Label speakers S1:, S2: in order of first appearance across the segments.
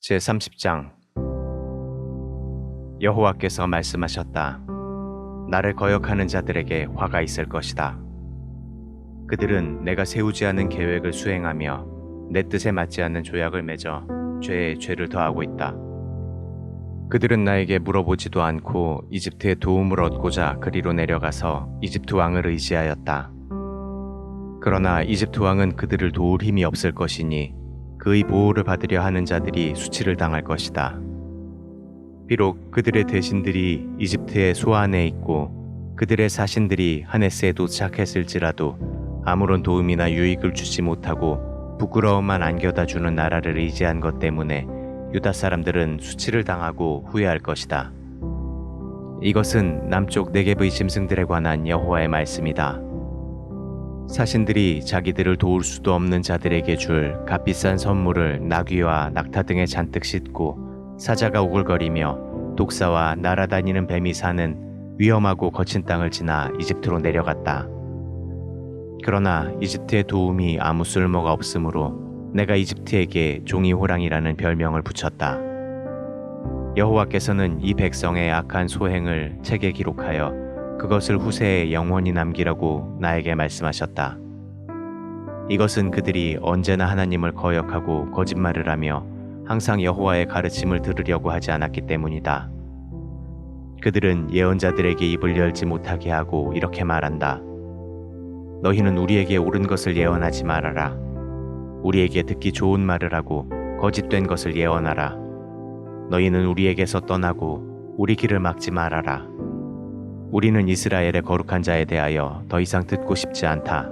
S1: 제30장 여호와께서 말씀하셨다. 나를 거역하는 자들에게 화가 있을 것이다. 그들은 내가 세우지 않은 계획을 수행하며 내 뜻에 맞지 않는 조약을 맺어 죄에 죄를 더하고 있다. 그들은 나에게 물어보지도 않고 이집트의 도움을 얻고자 그리로 내려가서 이집트 왕을 의지하였다. 그러나 이집트 왕은 그들을 도울 힘이 없을 것이니 그의 보호를 받으려 하는 자들이 수치를 당할 것이다. 비록 그들의 대신들이 이집트의 소안에 있고 그들의 사신들이 하네스에 도착했을지라도 아무런 도움이나 유익을 주지 못하고 부끄러움만 안겨다 주는 나라를 의지한 것 때문에 유다 사람들은 수치를 당하고 후회할 것이다. 이것은 남쪽 네겝의 짐승들에 관한 여호와의 말씀이다. 사신들이 자기들을 도울 수도 없는 자들에게 줄 값비싼 선물을 나귀와 낙타 등에 잔뜩 싣고 사자가 우글거리며 독사와 날아다니는 뱀이 사는 위험하고 거친 땅을 지나 이집트로 내려갔다. 그러나 이집트의 도움이 아무 쓸모가 없으므로 내가 이집트에게 종이 호랑이라는 별명을 붙였다. 여호와께서는 이 백성의 악한 소행을 책에 기록하여 그것을 후세에 영원히 남기라고 나에게 말씀하셨다. 이것은 그들이 언제나 하나님을 거역하고 거짓말을 하며 항상 여호와의 가르침을 들으려고 하지 않았기 때문이다. 그들은 예언자들에게 입을 열지 못하게 하고 이렇게 말한다. 너희는 우리에게 옳은 것을 예언하지 말아라. 우리에게 듣기 좋은 말을 하고 거짓된 것을 예언하라. 너희는 우리에게서 떠나고 우리 길을 막지 말아라. 우리는 이스라엘의 거룩한 자에 대하여 더 이상 듣고 싶지 않다.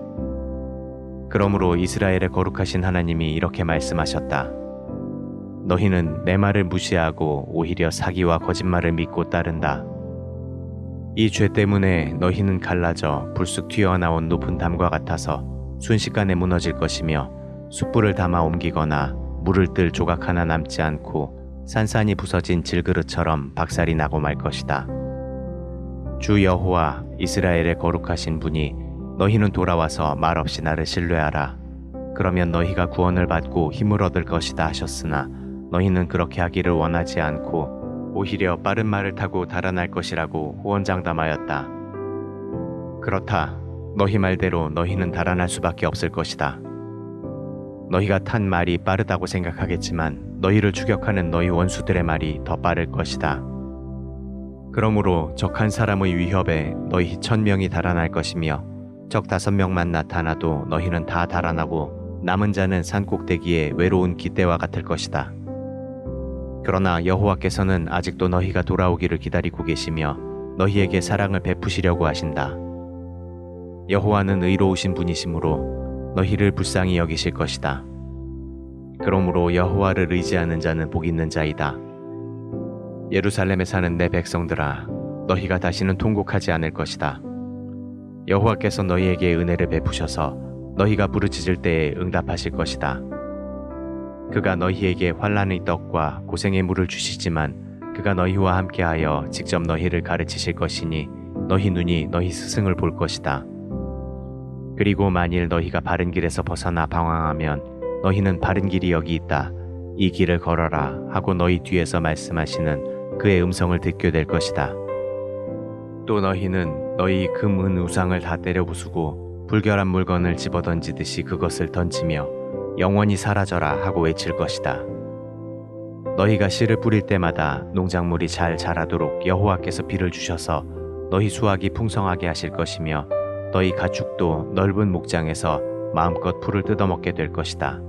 S1: 그러므로 이스라엘의 거룩하신 하나님이 이렇게 말씀하셨다. 너희는 내 말을 무시하고 오히려 사기와 거짓말을 믿고 따른다. 이 죄 때문에 너희는 갈라져 불쑥 튀어나온 높은 담과 같아서 순식간에 무너질 것이며 숯불을 담아 옮기거나 물을 뜰 조각 하나 남지 않고 산산이 부서진 질그릇처럼 박살이 나고 말 것이다. 주 여호와 이스라엘의 거룩하신 분이 너희는 돌아와서 말없이 나를 신뢰하라. 그러면 너희가 구원을 받고 힘을 얻을 것이다 하셨으나 너희는 그렇게 하기를 원하지 않고 오히려 빠른 말을 타고 달아날 것이라고 호언장담하였다. 그렇다. 너희 말대로 너희는 달아날 수밖에 없을 것이다. 너희가 탄 말이 빠르다고 생각하겠지만 너희를 추격하는 너희 원수들의 말이 더 빠를 것이다. 그러므로 적 한 사람의 위협에 너희 1000명이 달아날 것이며 적 5명만 나타나도 너희는 다 달아나고 남은 자는 산 꼭대기에 외로운 기대와 같을 것이다. 그러나 여호와께서는 아직도 너희가 돌아오기를 기다리고 계시며 너희에게 사랑을 베푸시려고 하신다. 여호와는 의로우신 분이시므로 너희를 불쌍히 여기실 것이다. 그러므로 여호와를 의지하는 자는 복 있는 자이다. 예루살렘에 사는 내 백성들아, 너희가 다시는 통곡하지 않을 것이다. 여호와께서 너희에게 은혜를 베푸셔서 너희가 부르짖을 때에 응답하실 것이다. 그가 너희에게 환난의 떡과 고생의 물을 주시지만 그가 너희와 함께하여 직접 너희를 가르치실 것이니 너희 눈이 너희 스승을 볼 것이다. 그리고 만일 너희가 바른 길에서 벗어나 방황하면 너희는 바른 길이 여기 있다. 이 길을 걸어라 하고 너희 뒤에서 말씀하시는 그의 음성을 듣게 될 것이다. 또 너희는 너희 금, 은, 우상을 다 때려 부수고 불결한 물건을 집어던지듯이 그것을 던지며 영원히 사라져라 하고 외칠 것이다. 너희가 씨를 뿌릴 때마다 농작물이 잘 자라도록 여호와께서 비를 주셔서 너희 수확이 풍성하게 하실 것이며 너희 가축도 넓은 목장에서 마음껏 풀을 뜯어먹게 될 것이다.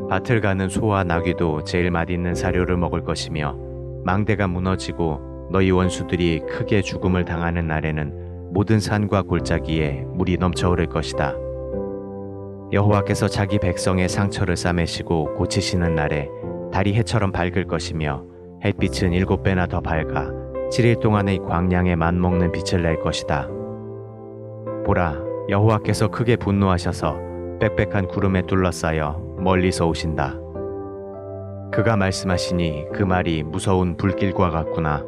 S1: 밭을 가는 소와 나귀도 제일 맛있는 사료를 먹을 것이며 망대가 무너지고 너희 원수들이 크게 죽음을 당하는 날에는 모든 산과 골짜기에 물이 넘쳐흐를 것이다. 여호와께서 자기 백성의 상처를 싸매시고 고치시는 날에 달이 해처럼 밝을 것이며 햇빛은 7배나 더 밝아 7일 동안의 광량에 맞먹는 빛을 낼 것이다. 보라, 여호와께서 크게 분노하셔서 빽빽한 구름에 둘러싸여 멀리서 오신다. 그가 말씀하시니 그 말이 무서운 불길과 같구나.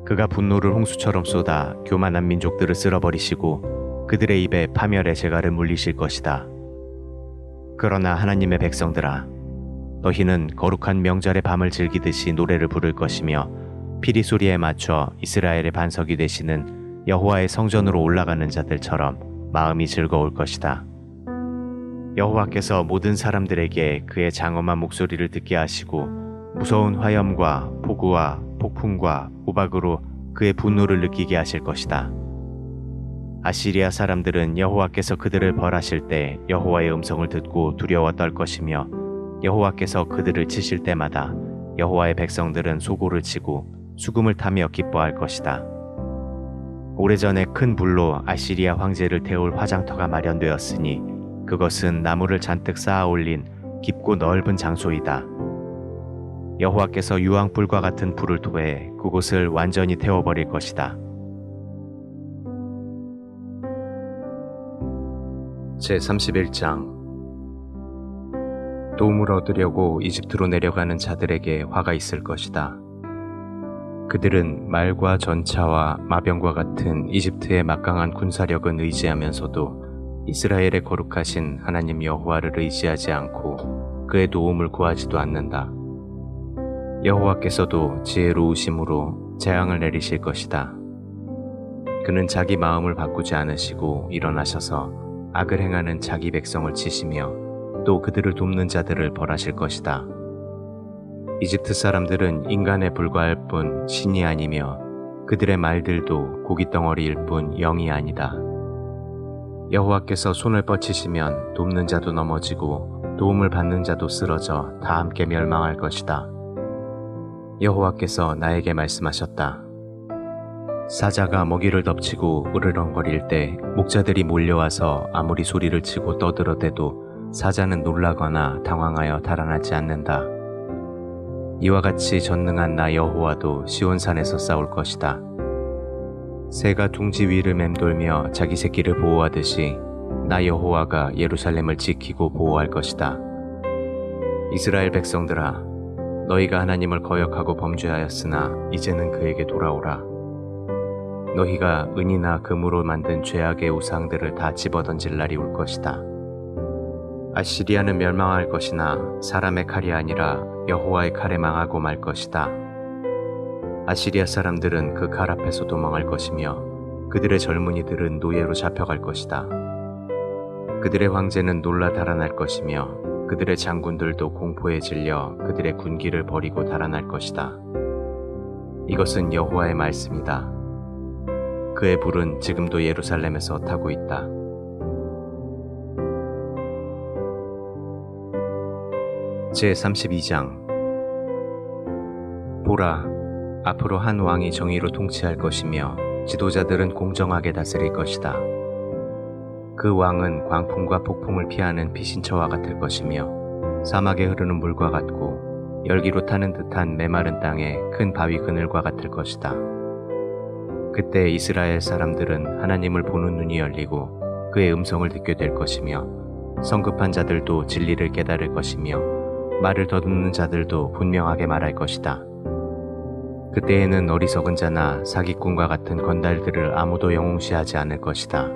S1: 그가 분노를 홍수처럼 쏟아 교만한 민족들을 쓸어버리시고 그들의 입에 파멸의 재갈을 물리실 것이다. 그러나 하나님의 백성들아, 너희는 거룩한 명절의 밤을 즐기듯이 노래를 부를 것이며 피리 소리에 맞춰 이스라엘의 반석이 되시는 여호와의 성전으로 올라가는 자들처럼 마음이 즐거울 것이다. 여호와께서 모든 사람들에게 그의 장엄한 목소리를 듣게 하시고 무서운 화염과 폭우와 폭풍과 우박으로 그의 분노를 느끼게 하실 것이다. 아시리아 사람들은 여호와께서 그들을 벌하실 때 여호와의 음성을 듣고 두려워 떨 것이며 여호와께서 그들을 치실 때마다 여호와의 백성들은 소고를 치고 수금을 타며 기뻐할 것이다. 오래전에 큰 불로 아시리아 황제를 태울 화장터가 마련되었으니 그것은 나무를 잔뜩 쌓아 올린 깊고 넓은 장소이다. 여호와께서 유황불과 같은 불을 토해 그곳을 완전히 태워버릴 것이다. 제31장 도움을 얻으려고 이집트로 내려가는 자들에게 화가 있을 것이다. 그들은 말과 전차와 마병과 같은 이집트의 막강한 군사력은 의지하면서도 이스라엘의 거룩하신 하나님 여호와를 의지하지 않고 그의 도움을 구하지도 않는다. 여호와께서도 지혜로우심으로 재앙을 내리실 것이다. 그는 자기 마음을 바꾸지 않으시고 일어나셔서 악을 행하는 자기 백성을 치시며 또 그들을 돕는 자들을 벌하실 것이다. 이집트 사람들은 인간에 불과할 뿐 신이 아니며 그들의 말들도 고깃덩어리일 뿐 영이 아니다. 여호와께서 손을 뻗치시면 돕는 자도 넘어지고 도움을 받는 자도 쓰러져 다 함께 멸망할 것이다. 여호와께서 나에게 말씀하셨다. 사자가 먹이를 덮치고 으르렁거릴 때 목자들이 몰려와서 아무리 소리를 치고 떠들어대도 사자는 놀라거나 당황하여 달아나지 않는다. 이와 같이 전능한 나 여호와도 시온산에서 싸울 것이다. 새가 둥지 위를 맴돌며 자기 새끼를 보호하듯이 나 여호와가 예루살렘을 지키고 보호할 것이다. 이스라엘 백성들아, 너희가 하나님을 거역하고 범죄하였으나 이제는 그에게 돌아오라. 너희가 은이나 금으로 만든 죄악의 우상들을 다 집어던질 날이 올 것이다. 아시리아는 멸망할 것이나 사람의 칼이 아니라 여호와의 칼에 망하고 말 것이다. 아시리아 사람들은 그 칼 앞에서 도망할 것이며 그들의 젊은이들은 노예로 잡혀갈 것이다. 그들의 황제는 놀라 달아날 것이며 그들의 장군들도 공포에 질려 그들의 군기를 버리고 달아날 것이다. 이것은 여호와의 말씀이다. 그의 불은 지금도 예루살렘에서 타고 있다. 제32장 보라, 앞으로 한 왕이 정의로 통치할 것이며 지도자들은 공정하게 다스릴 것이다. 그 왕은 광풍과 폭풍을 피하는 피신처와 같을 것이며 사막에 흐르는 물과 같고 열기로 타는 듯한 메마른 땅에 큰 바위 그늘과 같을 것이다. 그때 이스라엘 사람들은 하나님을 보는 눈이 열리고 그의 음성을 듣게 될 것이며 성급한 자들도 진리를 깨달을 것이며 말을 더듬는 자들도 분명하게 말할 것이다. 그때에는 어리석은 자나 사기꾼과 같은 건달들을 아무도 영웅시하지 않을 것이다.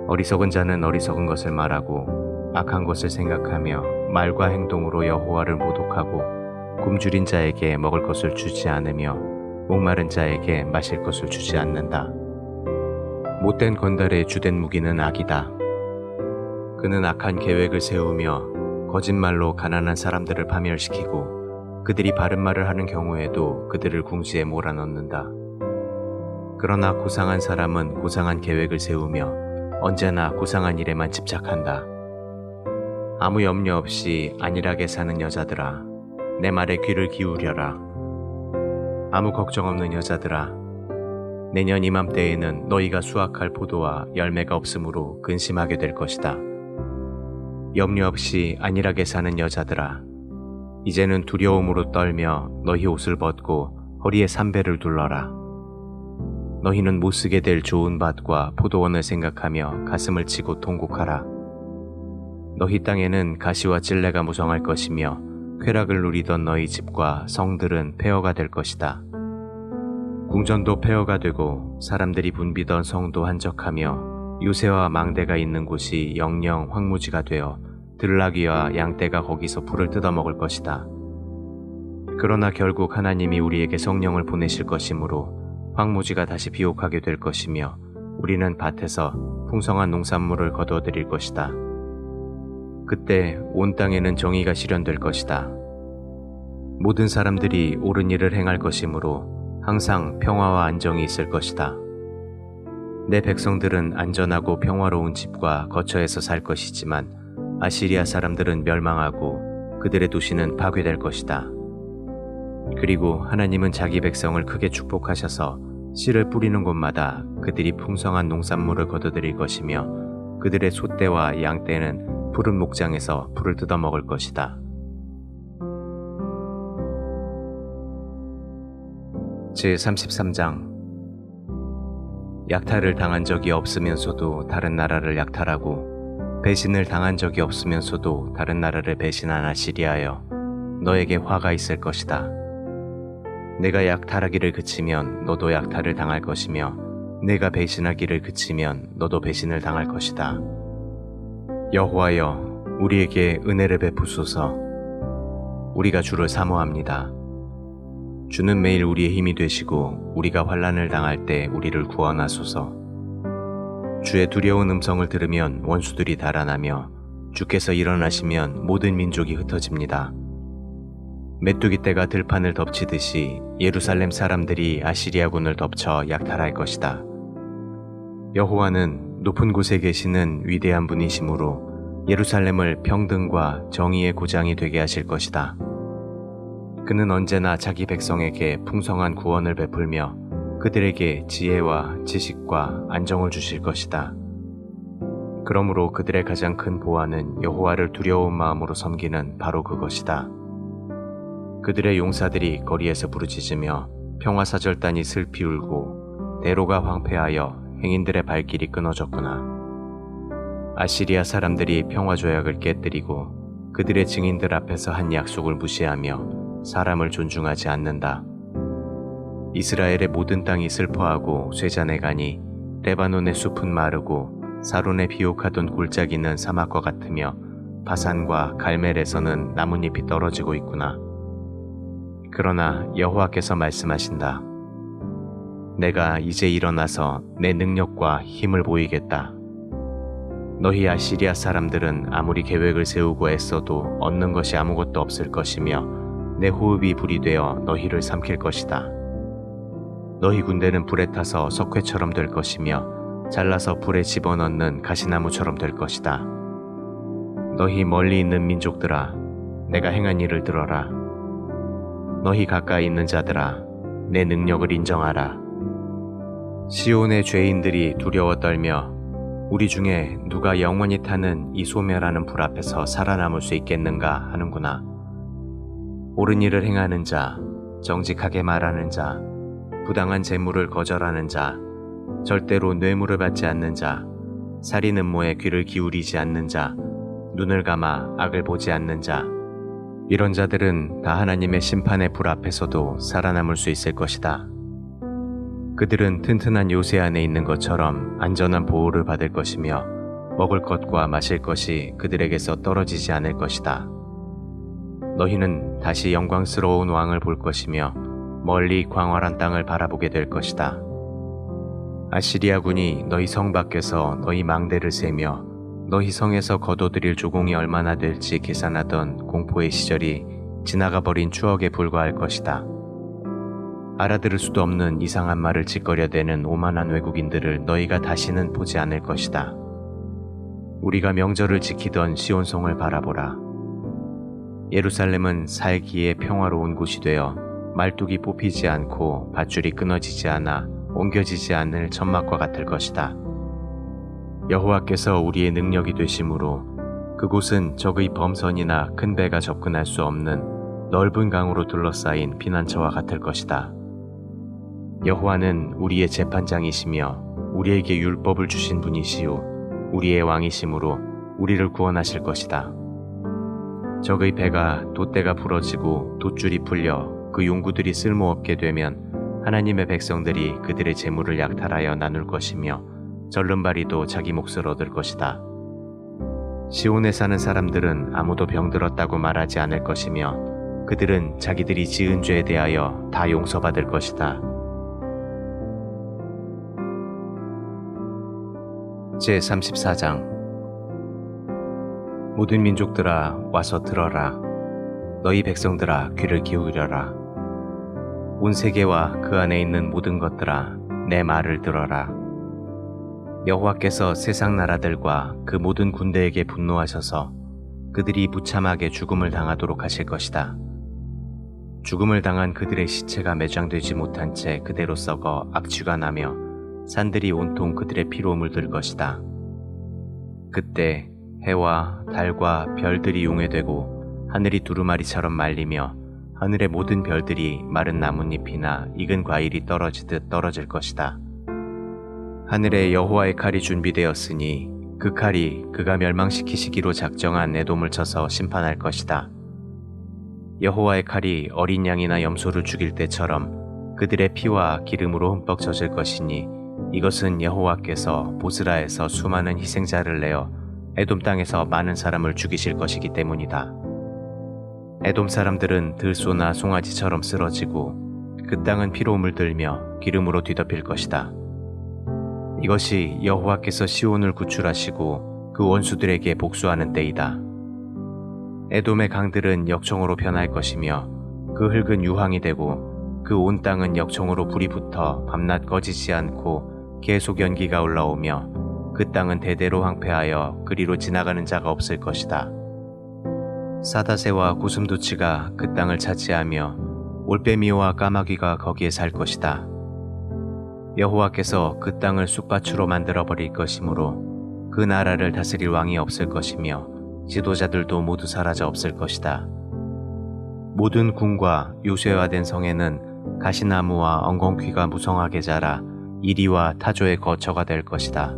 S1: 어리석은 자는 어리석은 것을 말하고 악한 것을 생각하며 말과 행동으로 여호와를 모독하고 굶주린 자에게 먹을 것을 주지 않으며 목마른 자에게 마실 것을 주지 않는다. 못된 건달의 주된 무기는 악이다. 그는 악한 계획을 세우며 거짓말로 가난한 사람들을 파멸시키고 그들이 바른 말을 하는 경우에도 그들을 궁지에 몰아넣는다. 그러나 고상한 사람은 고상한 계획을 세우며 언제나 고상한 일에만 집착한다. 아무 염려 없이 안일하게 사는 여자들아, 내 말에 귀를 기울여라. 아무 걱정 없는 여자들아, 내년 이맘때에는 너희가 수확할 포도와 열매가 없으므로 근심하게 될 것이다. 염려 없이 안일하게 사는 여자들아, 이제는 두려움으로 떨며 너희 옷을 벗고 허리에 삼배를 둘러라. 너희는 못쓰게 될 좋은 밭과 포도원을 생각하며 가슴을 치고 통곡하라. 너희 땅에는 가시와 찔레가 무성할 것이며 쾌락을 누리던 너희 집과 성들은 폐허가 될 것이다. 궁전도 폐허가 되고 사람들이 붐비던 성도 한적하며 요새와 망대가 있는 곳이 영영 황무지가 되어 들나귀와 양떼가 거기서 풀을 뜯어먹을 것이다. 그러나 결국 하나님이 우리에게 성령을 보내실 것이므로 황무지가 다시 비옥하게 될 것이며 우리는 밭에서 풍성한 농산물을 거두어들일 것이다. 그때 온 땅에는 정의가 실현될 것이다. 모든 사람들이 옳은 일을 행할 것이므로 항상 평화와 안정이 있을 것이다. 내 백성들은 안전하고 평화로운 집과 거처에서 살 것이지만 아시리아 사람들은 멸망하고 그들의 도시는 파괴될 것이다. 그리고 하나님은 자기 백성을 크게 축복하셔서 씨를 뿌리는 곳마다 그들이 풍성한 농산물을 거두들일 것이며 그들의 소떼와 양떼는 푸른 목장에서 풀을 뜯어먹을 것이다. 제33장 약탈을 당한 적이 없으면서도 다른 나라를 약탈하고 배신을 당한 적이 없으면서도 다른 나라를 배신한 아시리아여, 너에게 화가 있을 것이다. 내가 약탈하기를 그치면 너도 약탈을 당할 것이며 내가 배신하기를 그치면 너도 배신을 당할 것이다. 여호와여, 우리에게 은혜를 베푸소서. 우리가 주를 사모합니다. 주는 매일 우리의 힘이 되시고 우리가 환난을 당할 때 우리를 구원하소서. 주의 두려운 음성을 들으면 원수들이 달아나며 주께서 일어나시면 모든 민족이 흩어집니다. 메뚜기 떼가 들판을 덮치듯이 예루살렘 사람들이 아시리아군을 덮쳐 약탈할 것이다. 여호와는 높은 곳에 계시는 위대한 분이시므로 예루살렘을 평등과 정의의 고장이 되게 하실 것이다. 그는 언제나 자기 백성에게 풍성한 구원을 베풀며 그들에게 지혜와 지식과 안정을 주실 것이다. 그러므로 그들의 가장 큰 보안은 여호와를 두려운 마음으로 섬기는 바로 그것이다. 그들의 용사들이 거리에서 부르짖으며 평화사절단이 슬피 울고 대로가 황폐하여 행인들의 발길이 끊어졌구나. 아시리아 사람들이 평화조약을 깨뜨리고 그들의 증인들 앞에서 한 약속을 무시하며 사람을 존중하지 않는다. 이스라엘의 모든 땅이 슬퍼하고 쇠잔해가니 레바논의 숲은 마르고 사론에 비옥하던 골짜기는 사막과 같으며 바산과 갈멜에서는 나뭇잎이 떨어지고 있구나. 그러나 여호와께서 말씀하신다. 내가 이제 일어나서 내 능력과 힘을 보이겠다. 너희 아시리아 사람들은 아무리 계획을 세우고 애써도 얻는 것이 아무것도 없을 것이며 내 호흡이 불이 되어 너희를 삼킬 것이다. 너희 군대는 불에 타서 석회처럼 될 것이며 잘라서 불에 집어넣는 가시나무처럼 될 것이다. 너희 멀리 있는 민족들아, 내가 행한 일을 들어라. 너희 가까이 있는 자들아, 내 능력을 인정하라. 시온의 죄인들이 두려워 떨며 우리 중에 누가 영원히 타는 이 소멸하는 불 앞에서 살아남을 수 있겠는가 하는구나. 옳은 일을 행하는 자, 정직하게 말하는 자, 부당한 재물을 거절하는 자, 절대로 뇌물을 받지 않는 자, 살인 음모에 귀를 기울이지 않는 자, 눈을 감아 악을 보지 않는 자, 이런 자들은 다 하나님의 심판의 불 앞에서도 살아남을 수 있을 것이다. 그들은 튼튼한 요새 안에 있는 것처럼 안전한 보호를 받을 것이며 먹을 것과 마실 것이 그들에게서 떨어지지 않을 것이다. 너희는 다시 영광스러운 왕을 볼 것이며 멀리 광활한 땅을 바라보게 될 것이다. 아시리아군이 너희 성 밖에서 너희 망대를 세며 너희 성에서 거둬들일 조공이 얼마나 될지 계산하던 공포의 시절이 지나가 버린 추억에 불과할 것이다. 알아들을 수도 없는 이상한 말을 짓거려대는 오만한 외국인들을 너희가 다시는 보지 않을 것이다. 우리가 명절을 지키던 시온성을 바라보라. 예루살렘은 살기에 평화로운 곳이 되어 말뚝이 뽑히지 않고 밧줄이 끊어지지 않아 옮겨지지 않을 천막과 같을 것이다. 여호와께서 우리의 능력이 되심으로 그곳은 적의 범선이나 큰 배가 접근할 수 없는 넓은 강으로 둘러싸인 피난처와 같을 것이다. 여호와는 우리의 재판장이시며 우리에게 율법을 주신 분이시요 우리의 왕이시므로 우리를 구원하실 것이다. 적의 배가 돛대가 부러지고 돛줄이 풀려 그 용구들이 쓸모없게 되면 하나님의 백성들이 그들의 재물을 약탈하여 나눌 것이며 절름발이도 자기 몫을 얻을 것이다. 시온에 사는 사람들은 아무도 병들었다고 말하지 않을 것이며 그들은 자기들이 지은 죄에 대하여 다 용서받을 것이다. 제34장 모든 민족들아 와서 들어라. 너희 백성들아 귀를 기울여라. 온 세계와 그 안에 있는 모든 것들아 내 말을 들어라. 여호와께서 세상 나라들과 그 모든 군대에게 분노하셔서 그들이 무참하게 죽음을 당하도록 하실 것이다. 죽음을 당한 그들의 시체가 매장되지 못한 채 그대로 썩어 악취가 나며 산들이 온통 그들의 피로 물들 것이다. 그때 해와 달과 별들이 용해되고 하늘이 두루마리처럼 말리며 하늘의 모든 별들이 마른 나뭇잎이나 익은 과일이 떨어지듯 떨어질 것이다. 하늘에 여호와의 칼이 준비되었으니 그 칼이 그가 멸망시키시기로 작정한 에돔을 쳐서 심판할 것이다. 여호와의 칼이 어린 양이나 염소를 죽일 때처럼 그들의 피와 기름으로 흠뻑 젖을 것이니 이것은 여호와께서 보스라에서 수많은 희생자를 내어 에돔 땅에서 많은 사람을 죽이실 것이기 때문이다. 에돔 사람들은 들소나 송아지처럼 쓰러지고 그 땅은 피로 물들며 기름으로 뒤덮일 것이다. 이것이 여호와께서 시온을 구출하시고 그 원수들에게 복수하는 때이다. 에돔의 강들은 역청으로 변할 것이며 그 흙은 유황이 되고 그 온 땅은 역청으로 불이 붙어 밤낮 꺼지지 않고 계속 연기가 올라오며 그 땅은 대대로 황폐하여 그리로 지나가는 자가 없을 것이다. 사다새와 고슴도치가 그 땅을 차지하며 올빼미와 까마귀가 거기에 살 것이다. 여호와께서 그 땅을 쑥밭으로 만들어버릴 것이므로 그 나라를 다스릴 왕이 없을 것이며 지도자들도 모두 사라져 없을 것이다. 모든 궁과 요새화된 성에는 가시나무와 엉겅퀴가 무성하게 자라 이리와 타조의 거처가 될 것이다.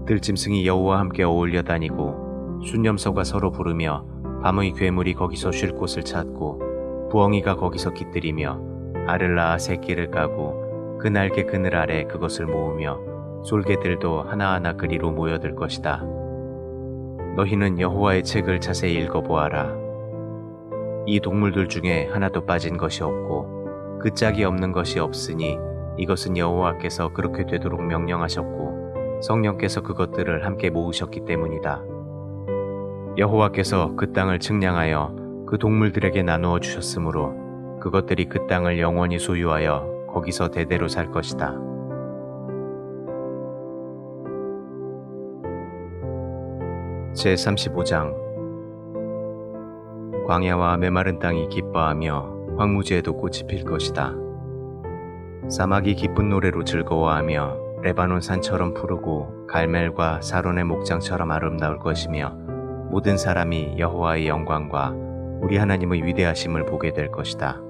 S1: 들짐승이 여호와 함께 어울려 다니고 순념소가 서로 부르며 밤의 괴물이 거기서 쉴 곳을 찾고 부엉이가 거기서 깃들이며 알을 낳아 새끼를 까고 그 날개 그늘 아래 그것을 모으며 솔개들도 하나하나 그리로 모여들 것이다. 너희는 여호와의 책을 자세히 읽어보아라. 이 동물들 중에 하나도 빠진 것이 없고 그 짝이 없는 것이 없으니 이것은 여호와께서 그렇게 되도록 명령하셨고 성령께서 그것들을 함께 모으셨기 때문이다. 여호와께서 그 땅을 측량하여 그 동물들에게 나누어 주셨으므로 그것들이 그 땅을 영원히 소유하여 거기서 대대로 살 것이다. 제35장 광야와 메마른 땅이 기뻐하며 황무지에도 꽃이 필 것이다. 사막이 기쁜 노래로 즐거워하며 레바논 산처럼 푸르고 갈멜과 사론의 목장처럼 아름다울 것이며 모든 사람이 여호와의 영광과 우리 하나님의 위대하심을 보게 될 것이다.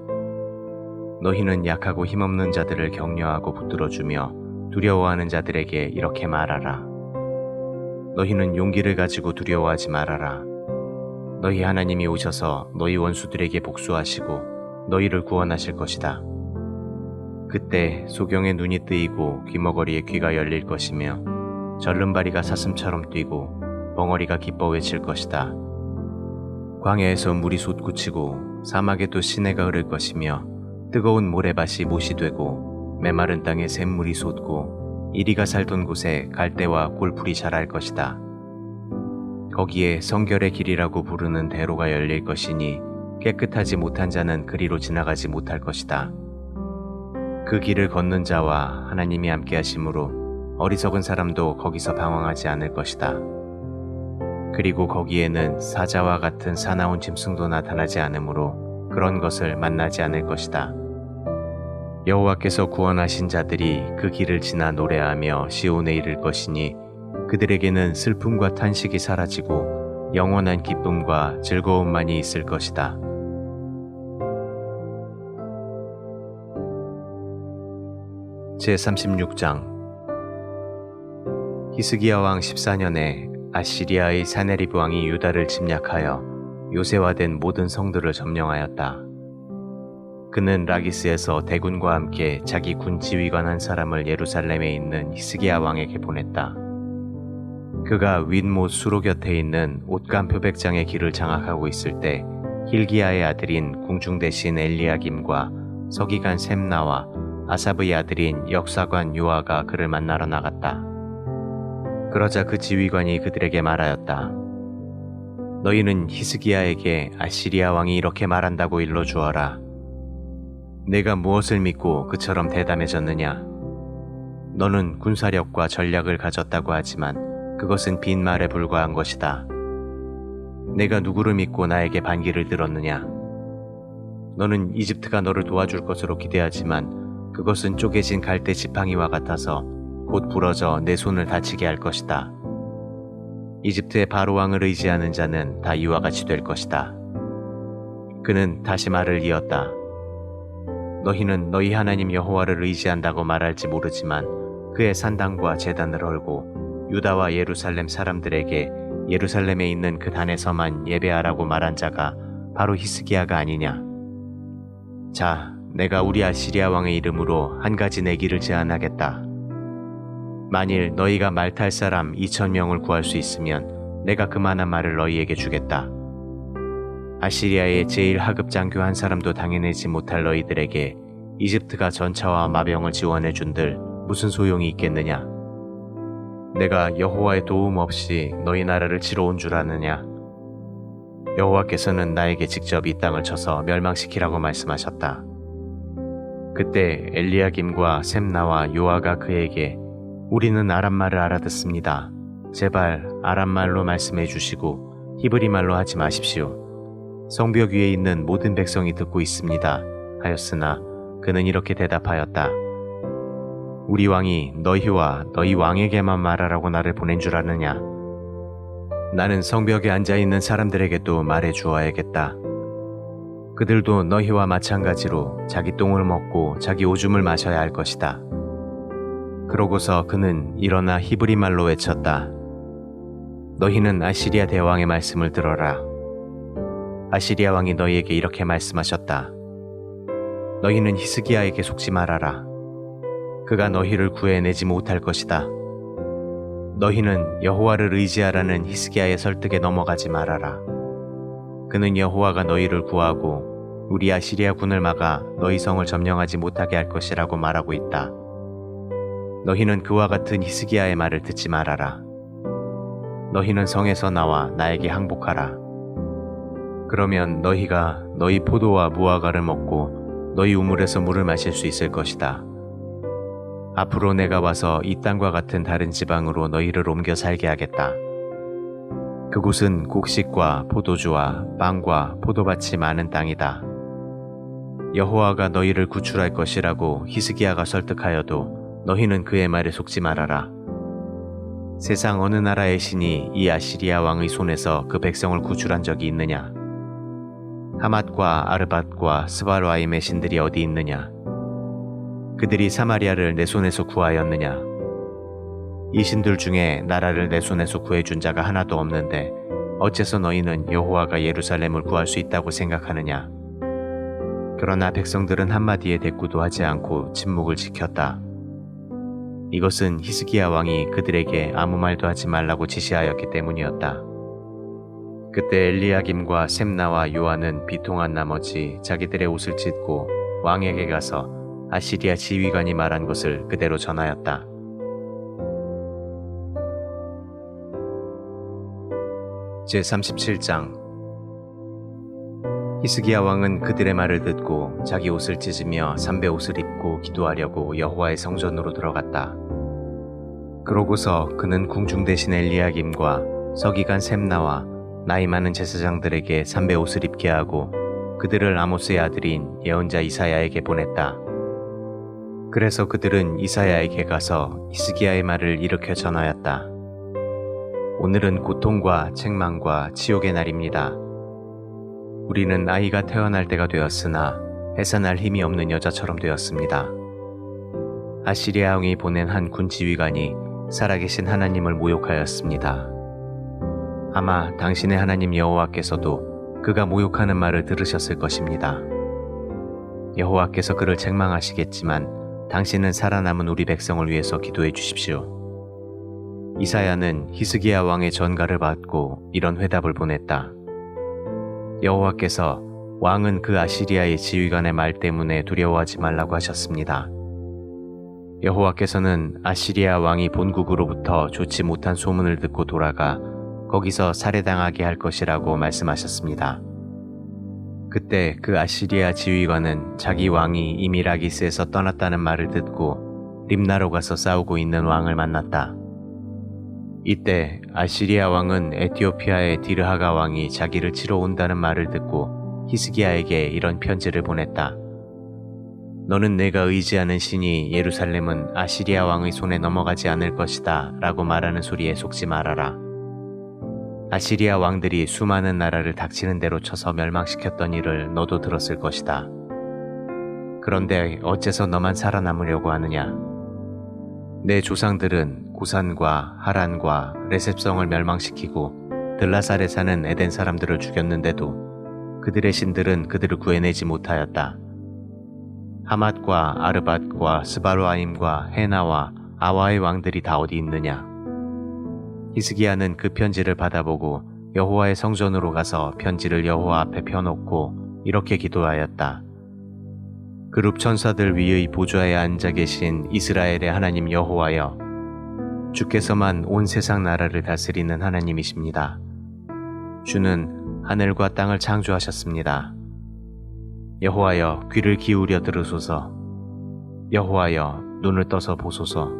S1: 너희는 약하고 힘없는 자들을 격려하고 붙들어주며 두려워하는 자들에게 이렇게 말하라. 너희는 용기를 가지고 두려워하지 말아라. 너희 하나님이 오셔서 너희 원수들에게 복수하시고 너희를 구원하실 것이다. 그때 소경의 눈이 뜨이고 귀머거리의 귀가 열릴 것이며 절름발이가 사슴처럼 뛰고 벙어리가 기뻐 외칠 것이다. 광야에서 물이 솟구치고 사막에도 시내가 흐를 것이며 뜨거운 모래밭이 못이 되고 메마른 땅에 샘물이 솟고 이리가 살던 곳에 갈대와 골풀이 자랄 것이다. 거기에 성결의 길이라고 부르는 대로가 열릴 것이니 깨끗하지 못한 자는 그리로 지나가지 못할 것이다. 그 길을 걷는 자와 하나님이 함께 하심으로 어리석은 사람도 거기서 방황하지 않을 것이다. 그리고 거기에는 사자와 같은 사나운 짐승도 나타나지 않으므로 그런 것을 만나지 않을 것이다. 여호와께서 구원하신 자들이 그 길을 지나 노래하며 시온에 이를 것이니 그들에게는 슬픔과 탄식이 사라지고 영원한 기쁨과 즐거움만이 있을 것이다. 제36장 히스기야 왕 14년에 아시리아의 사네립 왕이 유다를 침략하여 요새화된 모든 성들을 점령하였다. 그는 라기스에서 대군과 함께 자기 군 지휘관 한 사람을 예루살렘에 있는 히스기야 왕에게 보냈다. 그가 윗못 수로 곁에 있는 옷감 표백장의 길을 장악하고 있을 때 힐기야의 아들인 궁중 대신 엘리야김과 서기관 셈나와 아삽의 아들인 역사관 요아가 그를 만나러 나갔다. 그러자 그 지휘관이 그들에게 말하였다. 너희는 히스기야에게 아시리아 왕이 이렇게 말한다고 일러주어라. 내가 무엇을 믿고 그처럼 대담해졌느냐? 너는 군사력과 전략을 가졌다고 하지만 그것은 빈말에 불과한 것이다. 내가 누구를 믿고 나에게 반기를 들었느냐? 너는 이집트가 너를 도와줄 것으로 기대하지만 그것은 쪼개진 갈대 지팡이와 같아서 곧 부러져 내 손을 다치게 할 것이다. 이집트의 바로 왕을 의지하는 자는 다 이와 같이 될 것이다. 그는 다시 말을 이었다. 너희는 너희 하나님 여호와를 의지한다고 말할지 모르지만 그의 산당과 제단을 헐고 유다와 예루살렘 사람들에게 예루살렘에 있는 그 단에서만 예배하라고 말한 자가 바로 히스기야가 아니냐. 자, 내가 우리 아시리아 왕의 이름으로 한 가지 내기를 제안하겠다. 만일 너희가 말 탈 사람 2,000명을 구할 수 있으면 내가 그만한 말을 너희에게 주겠다. 아시리아의 제일 하급 장교 한 사람도 당해내지 못할 너희들에게 이집트가 전차와 마병을 지원해 준들 무슨 소용이 있겠느냐? 내가 여호와의 도움 없이 너희 나라를 치러 온 줄 아느냐? 여호와께서는 나에게 직접 이 땅을 쳐서 멸망시키라고 말씀하셨다. 그때 엘리야김과 셈나와 요아가 그에게 우리는 아람말을 알아듣습니다. 제발 아람말로 말씀해 주시고 히브리말로 하지 마십시오. 성벽 위에 있는 모든 백성이 듣고 있습니다. 하였으나 그는 이렇게 대답하였다. 우리 왕이 너희와 너희 왕에게만 말하라고 나를 보낸 줄 아느냐? 나는 성벽에 앉아있는 사람들에게도 말해 주어야겠다. 그들도 너희와 마찬가지로 자기 똥을 먹고 자기 오줌을 마셔야 할 것이다. 그러고서 그는 일어나 히브리 말로 외쳤다. 너희는 아시리아 대왕의 말씀을 들어라. 아시리아 왕이 너희에게 이렇게 말씀하셨다. 너희는 히스기야에게 속지 말아라. 그가 너희를 구해내지 못할 것이다. 너희는 여호와를 의지하라는 히스기야의 설득에 넘어가지 말아라. 그는 여호와가 너희를 구하고 우리 아시리아 군을 막아 너희 성을 점령하지 못하게 할 것이라고 말하고 있다. 너희는 그와 같은 히스기야의 말을 듣지 말아라. 너희는 성에서 나와 나에게 항복하라. 그러면 너희가 너희 포도와 무화과를 먹고 너희 우물에서 물을 마실 수 있을 것이다. 앞으로 내가 와서 이 땅과 같은 다른 지방으로 너희를 옮겨 살게 하겠다. 그곳은 곡식과 포도주와 빵과 포도밭이 많은 땅이다. 여호와가 너희를 구출할 것이라고 히스기야가 설득하여도 너희는 그의 말에 속지 말아라. 세상 어느 나라의 신이 이 아시리아 왕의 손에서 그 백성을 구출한 적이 있느냐? 하맛과 아르밧과 스발와임의 신들이 어디 있느냐? 그들이 사마리아를 내 손에서 구하였느냐? 이 신들 중에 나라를 내 손에서 구해준 자가 하나도 없는데 어째서 너희는 여호와가 예루살렘을 구할 수 있다고 생각하느냐? 그러나 백성들은 한마디의 대꾸도 하지 않고 침묵을 지켰다. 이것은 히스기야 왕이 그들에게 아무 말도 하지 말라고 지시하였기 때문이었다. 그때 엘리야김과 셈나와 요아는 비통한 나머지 자기들의 옷을 찢고 왕에게 가서 아시리아 지휘관이 말한 것을 그대로 전하였다. 제37장 히스기야 왕은 그들의 말을 듣고 자기 옷을 찢으며 삼배 옷을 입고 기도하려고 여호와의 성전으로 들어갔다. 그러고서 그는 궁중 대신 엘리야김과 서기관 셈나와 나이 많은 제사장들에게 삼배 옷을 입게 하고 그들을 아모스의 아들인 예언자 이사야에게 보냈다. 그래서 그들은 이사야에게 가서 히스기야의 말을 일으켜 전하였다. 오늘은 고통과 책망과 치욕의 날입니다. 우리는 아이가 태어날 때가 되었으나 해산할 힘이 없는 여자처럼 되었습니다. 아시리아 왕이 보낸 한 군 지휘관이 살아계신 하나님을 모욕하였습니다. 아마 당신의 하나님 여호와께서도 그가 모욕하는 말을 들으셨을 것입니다. 여호와께서 그를 책망하시겠지만 당신은 살아남은 우리 백성을 위해서 기도해 주십시오. 이사야는 히스기야 왕의 전가를 받고 이런 회답을 보냈다. 여호와께서 왕은 그 아시리아의 지휘관의 말 때문에 두려워하지 말라고 하셨습니다. 여호와께서는 아시리아 왕이 본국으로부터 좋지 못한 소문을 듣고 돌아가 거기서 살해당하게 할 것이라고 말씀하셨습니다. 그때 그 아시리아 지휘관은 자기 왕이 이미 라기스에서 떠났다는 말을 듣고 림나로 가서 싸우고 있는 왕을 만났다. 이때 아시리아 왕은 에티오피아의 디르하가 왕이 자기를 치러 온다는 말을 듣고 히스기야에게 이런 편지를 보냈다. 너는 내가 의지하는 신이 예루살렘은 아시리아 왕의 손에 넘어가지 않을 것이다 라고 말하는 소리에 속지 말아라. 아시리아 왕들이 수많은 나라를 닥치는 대로 쳐서 멸망시켰던 일을 너도 들었을 것이다. 그런데 어째서 너만 살아남으려고 하느냐? 내 조상들은 고산과 하란과 레셉성을 멸망시키고 들라살에 사는 에덴 사람들을 죽였는데도 그들의 신들은 그들을 구해내지 못하였다. 하맛과 아르밧과 스바로아임과 헤나와 아와의 왕들이 다 어디 있느냐? 히스기야는 그 편지를 받아보고 여호와의 성전으로 가서 편지를 여호와 앞에 펴놓고 이렇게 기도하였다. 그룹 천사들 위의 보좌에 앉아 계신 이스라엘의 하나님 여호와여, 주께서만 온 세상 나라를 다스리는 하나님이십니다. 주는 하늘과 땅을 창조하셨습니다. 여호와여, 귀를 기울여 들으소서. 여호와여, 눈을 떠서 보소서.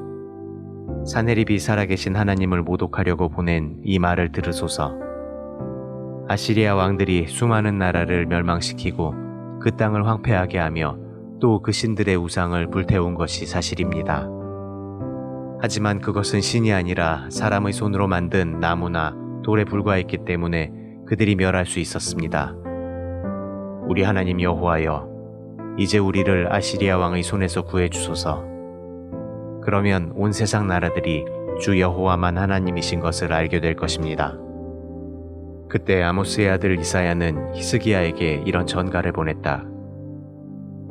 S1: 사네립이 살아계신 하나님을 모독하려고 보낸 이 말을 들으소서. 아시리아 왕들이 수많은 나라를 멸망시키고 그 땅을 황폐하게 하며 또 그 신들의 우상을 불태운 것이 사실입니다. 하지만 그것은 신이 아니라 사람의 손으로 만든 나무나 돌에 불과했기 때문에 그들이 멸할 수 있었습니다. 우리 하나님 여호와여, 이제 우리를 아시리아 왕의 손에서 구해주소서. 그러면 온 세상 나라들이 주 여호와만 하나님이신 것을 알게 될 것입니다. 그때 아모스의 아들 이사야는 히스기야에게 이런 전가를 보냈다.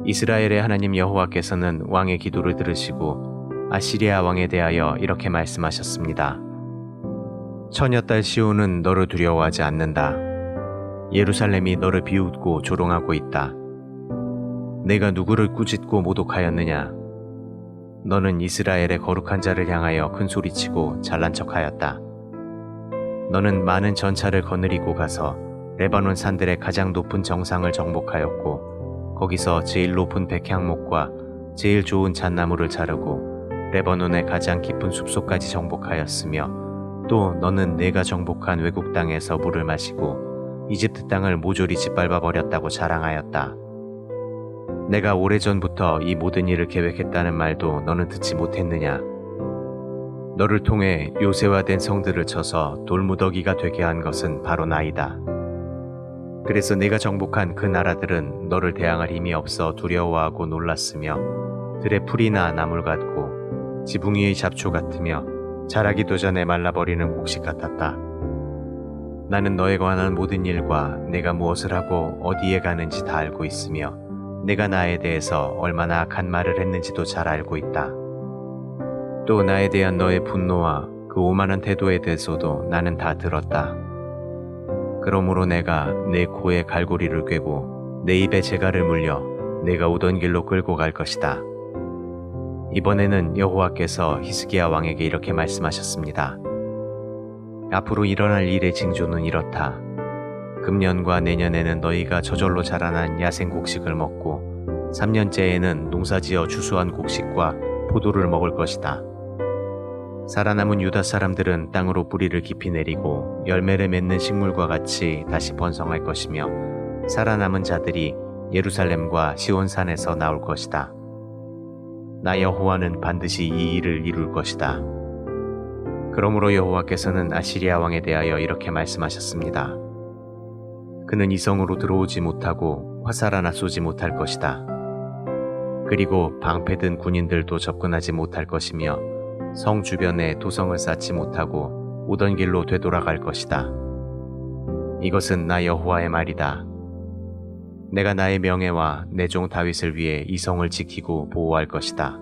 S1: 이스라엘의 하나님 여호와께서는 왕의 기도를 들으시고 아시리아 왕에 대하여 이렇게 말씀하셨습니다. 처녀딸 시온은 너를 두려워하지 않는다. 예루살렘이 너를 비웃고 조롱하고 있다. 내가 누구를 꾸짖고 모독하였느냐? 너는 이스라엘의 거룩한 자를 향하여 큰 소리치고 잘난 척하였다. 너는 많은 전차를 거느리고 가서 레바논 산들의 가장 높은 정상을 정복하였고 거기서 제일 높은 백향목과 제일 좋은 잣나무를 자르고 레바논의 가장 깊은 숲속까지 정복하였으며 또 너는 내가 정복한 외국 땅에서 물을 마시고 이집트 땅을 모조리 짓밟아 버렸다고 자랑하였다. 내가 오래전부터 이 모든 일을 계획했다는 말도 너는 듣지 못했느냐? 너를 통해 요새화된 성들을 쳐서 돌무더기가 되게 한 것은 바로 나이다. 그래서 내가 정복한 그 나라들은 너를 대항할 힘이 없어 두려워하고 놀랐으며 들의 풀이나 나물 같고 지붕 위의 잡초 같으며 자라기도 전에 말라버리는 곡식 같았다. 나는 너에 관한 모든 일과 내가 무엇을 하고 어디에 가는지 다 알고 있으며 내가 나에 대해서 얼마나 악한 말을 했는지도 잘 알고 있다. 또 나에 대한 너의 분노와 그 오만한 태도에 대해서도 나는 다 들었다. 그러므로 내가 내 코에 갈고리를 꿰고 내 입에 재갈을 물려 내가 오던 길로 끌고 갈 것이다. 이번에는 여호와께서 히스기야 왕에게 이렇게 말씀하셨습니다. 앞으로 일어날 일의 징조는 이렇다. 금년과 내년에는 너희가 저절로 자라난 야생 곡식을 먹고 3년째에는 농사지어 추수한 곡식과 포도를 먹을 것이다. 살아남은 유다 사람들은 땅으로 뿌리를 깊이 내리고 열매를 맺는 식물과 같이 다시 번성할 것이며 살아남은 자들이 예루살렘과 시온산에서 나올 것이다. 나 여호와는 반드시 이 일을 이룰 것이다. 그러므로 여호와께서는 아시리아 왕에 대하여 이렇게 말씀하셨습니다. 그는 이 성으로 들어오지 못하고 화살 하나 쏘지 못할 것이다. 그리고 방패든 군인들도 접근하지 못할 것이며 성 주변에 도성을 쌓지 못하고 오던 길로 되돌아갈 것이다. 이것은 나 여호와의 말이다. 내가 나의 명예와 내 종 다윗을 위해 이 성을 지키고 보호할 것이다.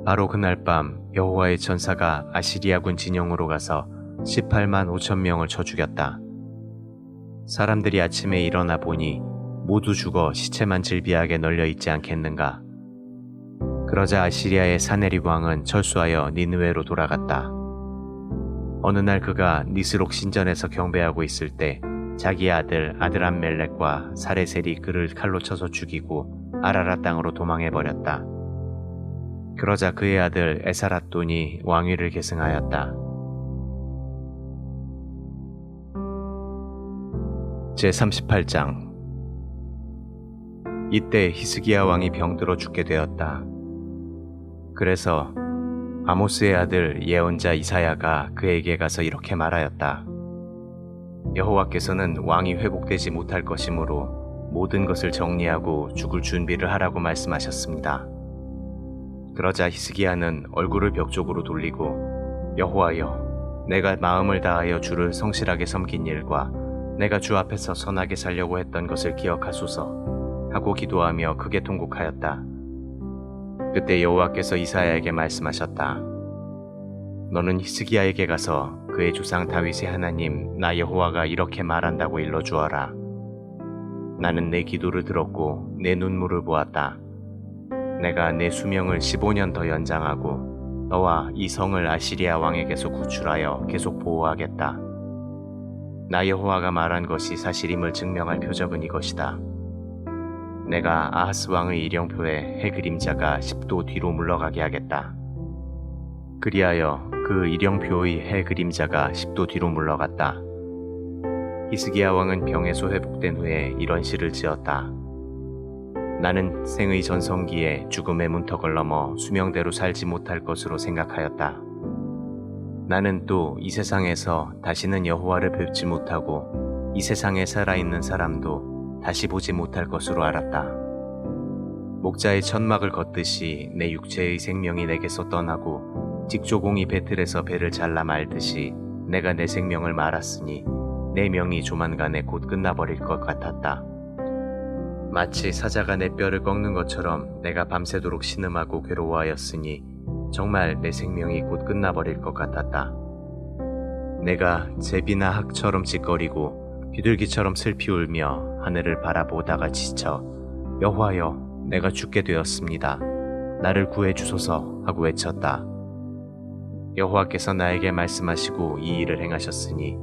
S1: 바로 그날 밤 여호와의 천사가 아시리아군 진영으로 가서 18만 5천 명을 쳐 죽였다. 사람들이 아침에 일어나 보니 모두 죽어 시체만 질비하게 널려 있지 않겠는가. 그러자 아시리아의 사네립 왕은 철수하여 니느웨로 돌아갔다. 어느 날 그가 니스록 신전에서 경배하고 있을 때 자기 아들 아드람멜렉과 사레셀이 그를 칼로 쳐서 죽이고 아라라 땅으로 도망해버렸다. 그러자 그의 아들 에사랏돈이 왕위를 계승하였다. 제38장. 이때 히스기야 왕이 병들어 죽게 되었다. 그래서 아모스의 아들 예언자 이사야가 그에게 가서 이렇게 말하였다. 여호와께서는 왕이 회복되지 못할 것이므로 모든 것을 정리하고 죽을 준비를 하라고 말씀하셨습니다. 그러자 히스기야는 얼굴을 벽 쪽으로 돌리고 여호와여, 내가 마음을 다하여 주를 성실하게 섬긴 일과 내가 주 앞에서 선하게 살려고 했던 것을 기억하소서 하고 기도하며 크게 통곡하였다. 그때 여호와께서 이사야에게 말씀하셨다. 너는 히스기야에게 가서 그의 조상 다윗의 하나님 나 여호와가 이렇게 말한다고 일러주어라. 나는 내 기도를 들었고 내 눈물을 보았다. 내가 내 수명을 15년 더 연장하고 너와 이 성을 아시리아 왕에게서 구출하여 계속 보호하겠다. 나 여호와가 말한 것이 사실임을 증명할 표적은 이것이다. 내가 아하스 왕의 일령표에 해 그림자가 10도 뒤로 물러가게 하겠다. 그리하여 그 일령표의 해 그림자가 10도 뒤로 물러갔다. 히스기야 왕은 병에서 회복된 후에 이런 시를 지었다. 나는 생의 전성기에 죽음의 문턱을 넘어 수명대로 살지 못할 것으로 생각하였다. 나는 또 이 세상에서 다시는 여호와를 뵙지 못하고 이 세상에 살아있는 사람도 다시 보지 못할 것으로 알았다. 목자의 천막을 걷듯이 내 육체의 생명이 내게서 떠나고 직조공이 배틀에서 배를 잘라 말듯이 내가 내 생명을 말았으니 내 명이 조만간에 곧 끝나버릴 것 같았다. 마치 사자가 내 뼈를 꺾는 것처럼 내가 밤새도록 신음하고 괴로워하였으니 정말 내 생명이 곧 끝나버릴 것 같았다. 내가 제비나 학처럼 찌꺼리고 비둘기처럼 슬피 울며 하늘을 바라보다가 지쳐 여호와여, 내가 죽게 되었습니다. 나를 구해 주소서 하고 외쳤다. 여호와께서 나에게 말씀하시고 이 일을 행하셨으니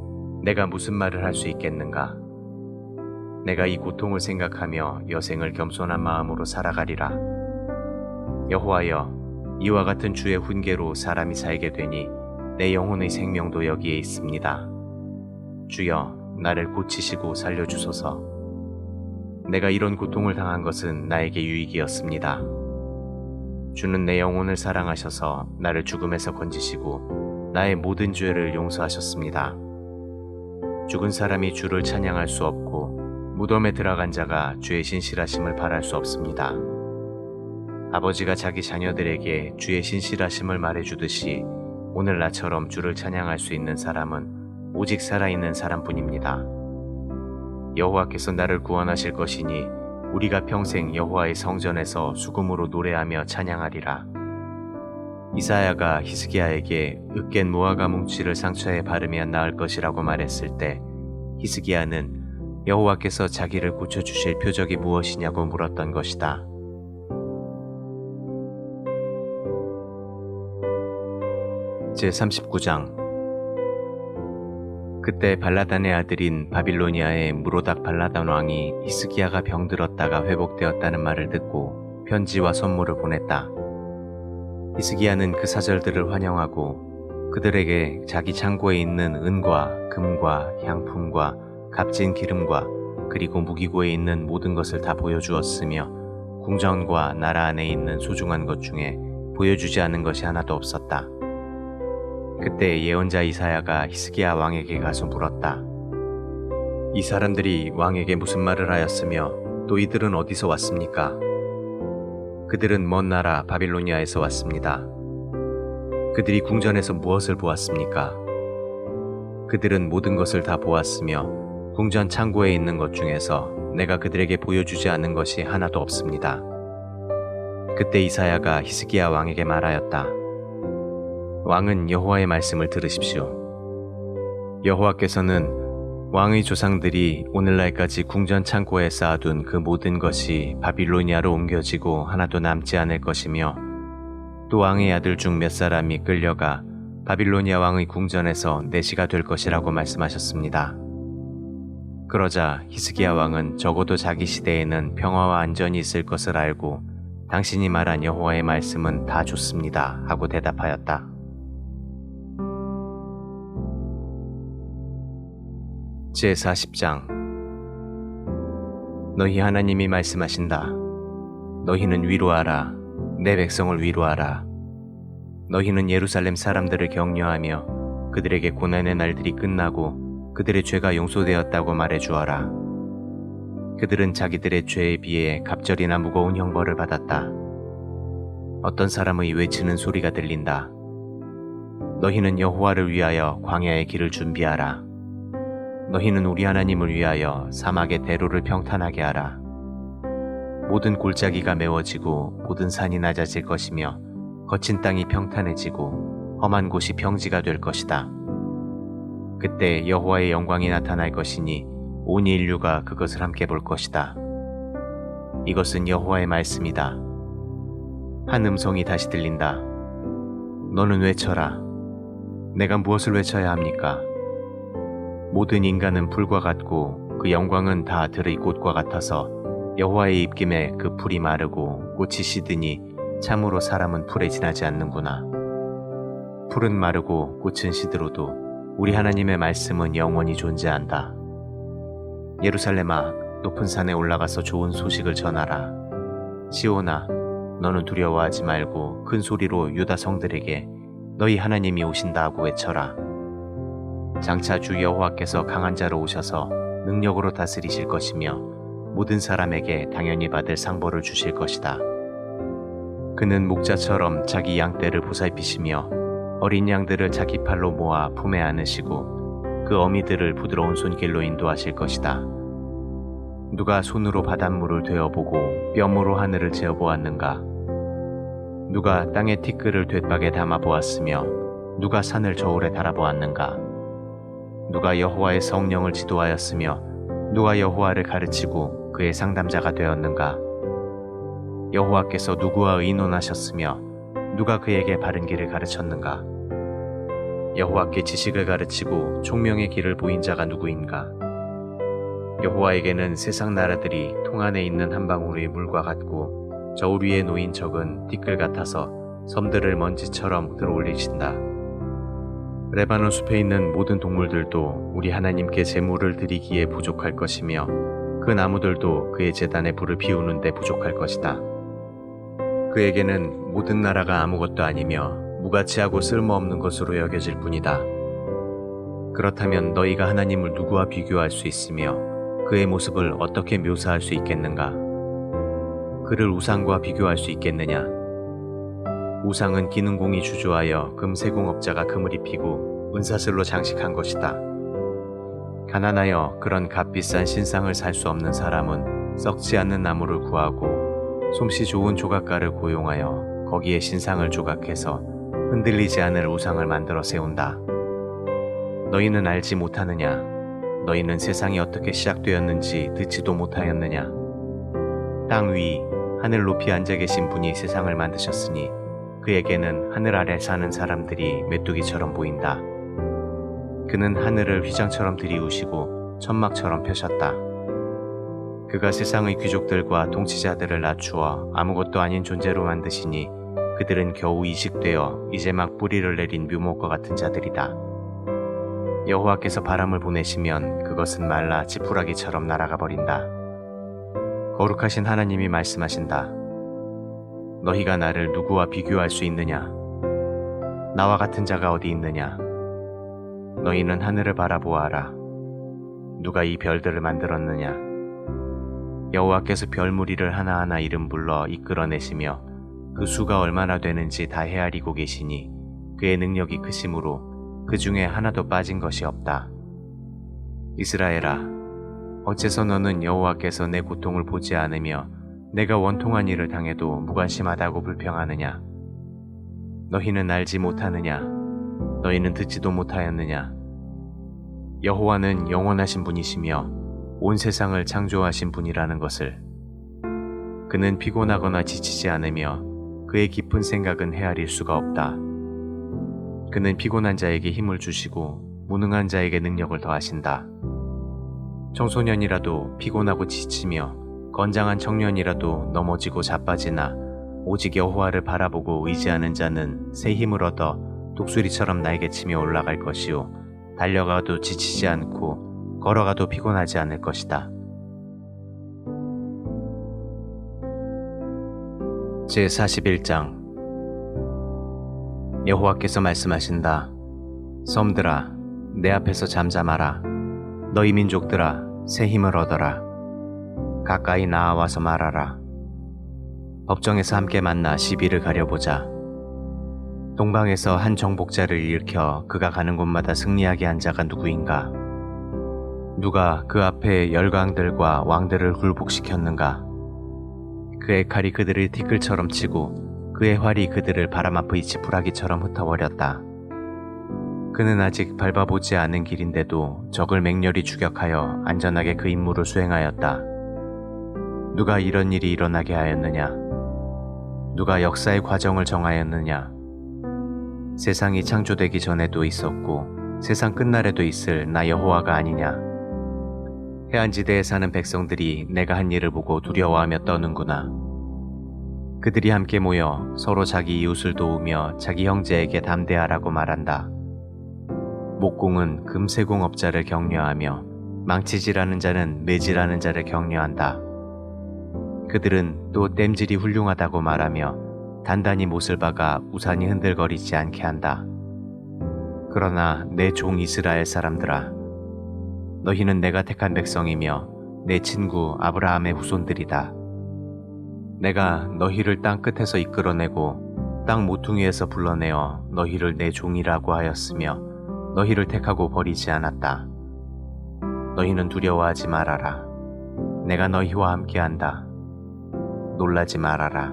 S1: 내가 무슨 말을 할 수 있겠는가? 내가 이 고통을 생각하며 여생을 겸손한 마음으로 살아가리라. 여호와여, 이와 같은 주의 훈계로 사람이 살게 되니 내 영혼의 생명도 여기에 있습니다. 주여, 나를 고치시고 살려주소서. 내가 이런 고통을 당한 것은 나에게 유익이었습니다. 주는 내 영혼을 사랑하셔서 나를 죽음에서 건지시고 나의 모든 죄를 용서하셨습니다. 죽은 사람이 주를 찬양할 수 없고 무덤에 들어간 자가 주의 신실하심을 바랄 수 없습니다. 아버지가 자기 자녀들에게 주의 신실하심을 말해주듯이 오늘 나처럼 주를 찬양할 수 있는 사람은 오직 살아있는 사람뿐입니다. 여호와께서 나를 구원하실 것이니 우리가 평생 여호와의 성전에서 수금으로 노래하며 찬양하리라. 이사야가 히스기야에게 으깬 무화과 뭉치를 상처에 바르면 나을 것이라고 말했을 때 히스기야는 여호와께서 자기를 고쳐주실 표적이 무엇이냐고 물었던 것이다. 제39장. 그때 발라단의 아들인 바빌로니아의 무로닥 발라단 왕이 히스기야가 병들었다가 회복되었다는 말을 듣고 편지와 선물을 보냈다. 히스기야는 그 사절들을 환영하고 그들에게 자기 창고에 있는 은과 금과 향품과 값진 기름과 그리고 무기고에 있는 모든 것을 다 보여주었으며 궁전과 나라 안에 있는 소중한 것 중에 보여주지 않은 것이 하나도 없었다. 그때 예언자 이사야가 히스기야 왕에게 가서 물었다. 이 사람들이 왕에게 무슨 말을 하였으며 또 이들은 어디서 왔습니까? 그들은 먼 나라 바빌로니아에서 왔습니다. 그들이 궁전에서 무엇을 보았습니까? 그들은 모든 것을 다 보았으며 궁전 창고에 있는 것 중에서 내가 그들에게 보여주지 않은 것이 하나도 없습니다. 그때 이사야가 히스기야 왕에게 말하였다. 왕은 여호와의 말씀을 들으십시오. 여호와께서는 왕의 조상들이 오늘날까지 궁전 창고에 쌓아둔 그 모든 것이 바빌로니아로 옮겨지고 하나도 남지 않을 것이며 또 왕의 아들 중 몇 사람이 끌려가 바빌로니아 왕의 궁전에서 내시가 될 것이라고 말씀하셨습니다. 그러자 히스기야 왕은 적어도 자기 시대에는 평화와 안전이 있을 것을 알고 당신이 말한 여호와의 말씀은 다 좋습니다 하고 대답하였다. 제40장 너희 하나님이 말씀하신다. 너희는 위로하라. 내 백성을 위로하라. 너희는 예루살렘 사람들을 격려하며 그들에게 고난의 날들이 끝나고 그들의 죄가 용서되었다고 말해주어라. 그들은 자기들의 죄에 비해 갑절이나 무거운 형벌을 받았다. 어떤 사람의 외치는 소리가 들린다. 너희는 여호와를 위하여 광야의 길을 준비하라. 너희는 우리 하나님을 위하여 사막의 대로를 평탄하게 하라. 모든 골짜기가 메워지고 모든 산이 낮아질 것이며 거친 땅이 평탄해지고 험한 곳이 평지가 될 것이다. 그때 여호와의 영광이 나타날 것이니 온 인류가 그것을 함께 볼 것이다. 이것은 여호와의 말씀이다. 한 음성이 다시 들린다. 너는 외쳐라. 내가 무엇을 외쳐야 합니까? 모든 인간은 풀과 같고 그 영광은 다 들의 꽃과 같아서 여호와의 입김에 그 풀이 마르고 꽃이 시드니 참으로 사람은 풀에 지나지 않는구나. 풀은 마르고 꽃은 시들어도 우리 하나님의 말씀은 영원히 존재한다. 예루살렘아, 높은 산에 올라가서 좋은 소식을 전하라. 시온아, 너는 두려워하지 말고 큰 소리로 유다 성들에게 너희 하나님이 오신다 하고 외쳐라. 장차 주 여호와께서 강한 자로 오셔서 능력으로 다스리실 것이며 모든 사람에게 당연히 받을 상벌을 주실 것이다. 그는 목자처럼 자기 양떼를 보살피시며 어린 양들을 자기 팔로 모아 품에 안으시고 그 어미들을 부드러운 손길로 인도하실 것이다. 누가 손으로 바닷물을 되어보고 뼘으로 하늘을 재어보았는가? 누가 땅의 티끌을 돛박에 담아보았으며 누가 산을 저울에 달아보았는가? 누가 여호와의 성령을 지도하였으며 누가 여호와를 가르치고 그의 상담자가 되었는가? 여호와께서 누구와 의논하셨으며 누가 그에게 바른 길을 가르쳤는가? 여호와께 지식을 가르치고 총명의 길을 보인 자가 누구인가? 여호와에게는 세상 나라들이 통 안에 있는 한 방울의 물과 같고 저울 위에 놓인 적은 티끌 같아서 섬들을 먼지처럼 들어올리신다. 레바논 숲에 있는 모든 동물들도 우리 하나님께 제물을 드리기에 부족할 것이며 그 나무들도 그의 제단에 불을 피우는데 부족할 것이다. 그에게는 모든 나라가 아무것도 아니며 무가치하고 쓸모없는 것으로 여겨질 뿐이다. 그렇다면 너희가 하나님을 누구와 비교할 수 있으며 그의 모습을 어떻게 묘사할 수 있겠는가? 그를 우상과 비교할 수 있겠느냐? 우상은 기능공이 주조하여 금세공업자가 금을 입히고 은사슬로 장식한 것이다. 가난하여 그런 값비싼 신상을 살 수 없는 사람은 썩지 않는 나무를 구하고 솜씨 좋은 조각가를 고용하여 거기에 신상을 조각해서 흔들리지 않을 우상을 만들어 세운다. 너희는 알지 못하느냐? 너희는 세상이 어떻게 시작되었는지 듣지도 못하였느냐? 땅 위, 하늘 높이 앉아 계신 분이 세상을 만드셨으니 그에게는 하늘 아래 사는 사람들이 메뚜기처럼 보인다. 그는 하늘을 휘장처럼 들이우시고 천막처럼 펴셨다. 그가 세상의 귀족들과 통치자들을 낮추어 아무것도 아닌 존재로 만드시니 그들은 겨우 이식되어 이제 막 뿌리를 내린 묘목과 같은 자들이다. 여호와께서 바람을 보내시면 그것은 말라 지푸라기처럼 날아가 버린다. 거룩하신 하나님이 말씀하신다. 너희가 나를 누구와 비교할 수 있느냐? 나와 같은 자가 어디 있느냐? 너희는 하늘을 바라보아라. 누가 이 별들을 만들었느냐? 여호와께서 별무리를 하나하나 이름 불러 이끌어내시며 그 수가 얼마나 되는지 다 헤아리고 계시니 그의 능력이 크심으로 그 중에 하나도 빠진 것이 없다. 이스라엘아, 어째서 너는 여호와께서 내 고통을 보지 않으며 내가 원통한 일을 당해도 무관심하다고 불평하느냐? 너희는 알지 못하느냐? 너희는 듣지도 못하였느냐? 여호와는 영원하신 분이시며 온 세상을 창조하신 분이라는 것을. 그는 피곤하거나 지치지 않으며 그의 깊은 생각은 헤아릴 수가 없다. 그는 피곤한 자에게 힘을 주시고 무능한 자에게 능력을 더하신다. 청소년이라도 피곤하고 지치며 건장한 청년이라도 넘어지고 자빠지나 오직 여호와를 바라보고 의지하는 자는 새 힘을 얻어 독수리처럼 날개치며 올라갈 것이요 달려가도 지치지 않고 걸어가도 피곤하지 않을 것이다. 제41장. 여호와께서 말씀하신다. 섬들아, 내 앞에서 잠잠하라. 너희 민족들아, 새 힘을 얻어라. 가까이 나아와서 말하라. 법정에서 함께 만나 시비를 가려보자. 동방에서 한 정복자를 일으켜 그가 가는 곳마다 승리하게 한 자가 누구인가? 누가 그 앞에 열강들과 왕들을 굴복시켰는가? 그의 칼이 그들을 티끌처럼 치고 그의 활이 그들을 바람 앞의 지푸라기처럼 흩어버렸다. 그는 아직 밟아보지 않은 길인데도 적을 맹렬히 추격하여 안전하게 그 임무를 수행하였다. 누가 이런 일이 일어나게 하였느냐? 누가 역사의 과정을 정하였느냐? 세상이 창조되기 전에도 있었고 세상 끝날에도 있을 나 여호와가 아니냐? 해안지대에 사는 백성들이 내가 한 일을 보고 두려워하며 떠는구나. 그들이 함께 모여 서로 자기 이웃을 도우며 자기 형제에게 담대하라고 말한다. 목공은 금세공업자를 격려하며 망치질하는 자는 매질하는 자를 격려한다. 그들은 또 땜질이 훌륭하다고 말하며 단단히 못을 박아 우산이 흔들거리지 않게 한다. 그러나 내 종 이스라엘 사람들아, 너희는 내가 택한 백성이며 내 친구 아브라함의 후손들이다. 내가 너희를 땅 끝에서 이끌어내고 땅 모퉁이에서 불러내어 너희를 내 종이라고 하였으며 너희를 택하고 버리지 않았다. 너희는 두려워하지 말아라. 내가 너희와 함께한다. 놀라지 말아라.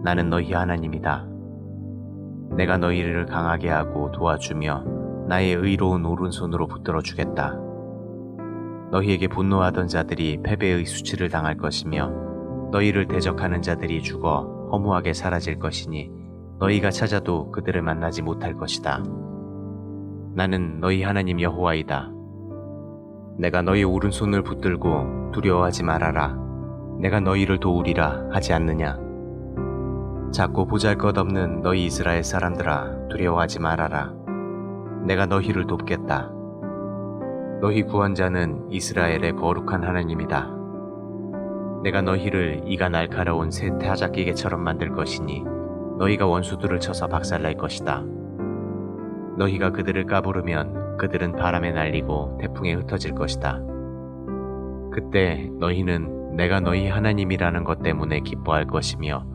S1: 나는 너희 하나님이다. 내가 너희를 강하게 하고 도와주며 나의 의로운 오른손으로 붙들어 주겠다. 너희에게 분노하던 자들이 패배의 수치를 당할 것이며 너희를 대적하는 자들이 죽어 허무하게 사라질 것이니 너희가 찾아도 그들을 만나지 못할 것이다. 나는 너희 하나님 여호와이다. 내가 너희 오른손을 붙들고 두려워하지 말아라. 내가 너희를 도우리라 하지 않느냐? 작고 보잘것없는 너희 이스라엘 사람들아, 두려워하지 말아라. 내가 너희를 돕겠다. 너희 구원자는 이스라엘의 거룩한 하나님이다. 내가 너희를 이가 날카로운 새 타작기계처럼 만들 것이니 너희가 원수들을 쳐서 박살낼 것이다. 너희가 그들을 까부르면 그들은 바람에 날리고 태풍에 흩어질 것이다. 그때 너희는 내가 너희 하나님이라는 것 때문에 기뻐할 것이며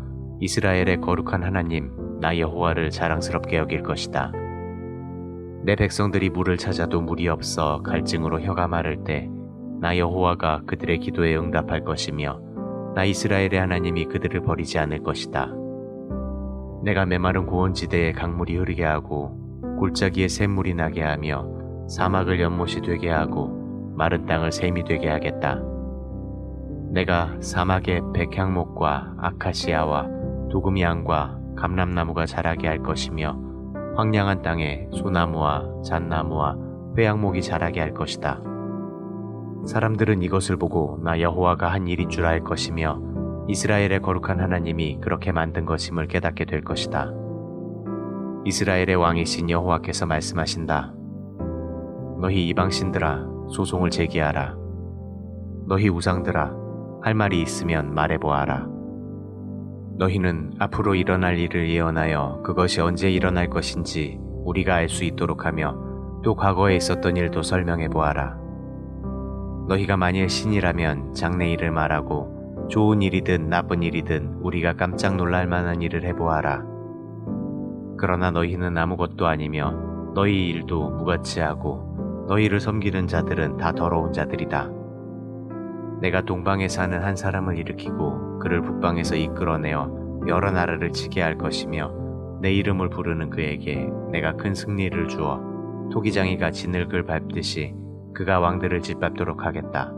S1: 이스라엘의 거룩한 하나님 나 여호와를 자랑스럽게 여길 것이다. 내 백성들이 물을 찾아도 물이 없어 갈증으로 혀가 마를 때 나 여호와가 그들의 기도에 응답할 것이며 나 이스라엘의 하나님이 그들을 버리지 않을 것이다. 내가 메마른 고원지대에 강물이 흐르게 하고 골짜기에 샘물이 나게 하며 사막을 연못이 되게 하고 마른 땅을 샘이 되게 하겠다. 내가 사막에 백향목과 아카시아와 도금향과 감람나무가 자라게 할 것이며 황량한 땅에 소나무와 잣나무와 회양목이 자라게 할 것이다. 사람들은 이것을 보고 나 여호와가 한 일인 줄 알 것이며 이스라엘의 거룩한 하나님이 그렇게 만든 것임을 깨닫게 될 것이다. 이스라엘의 왕이신 여호와께서 말씀하신다. 너희 이방신들아, 소송을 제기하라. 너희 우상들아, 할 말이 있으면 말해보아라. 너희는 앞으로 일어날 일을 예언하여 그것이 언제 일어날 것인지 우리가 알 수 있도록 하며 또 과거에 있었던 일도 설명해보아라. 너희가 만일 신이라면 장래일을 말하고 좋은 일이든 나쁜 일이든 우리가 깜짝 놀랄 만한 일을 해보아라. 그러나 너희는 아무것도 아니며 너희 일도 무가치하고 너희를 섬기는 자들은 다 더러운 자들이다. 내가 동방에 사는 한 사람을 일으키고 그를 북방에서 이끌어내어 여러 나라를 치게 할 것이며 내 이름을 부르는 그에게 내가 큰 승리를 주어 토기장이가 진흙을 밟듯이 그가 왕들을 짓밟도록 하겠다.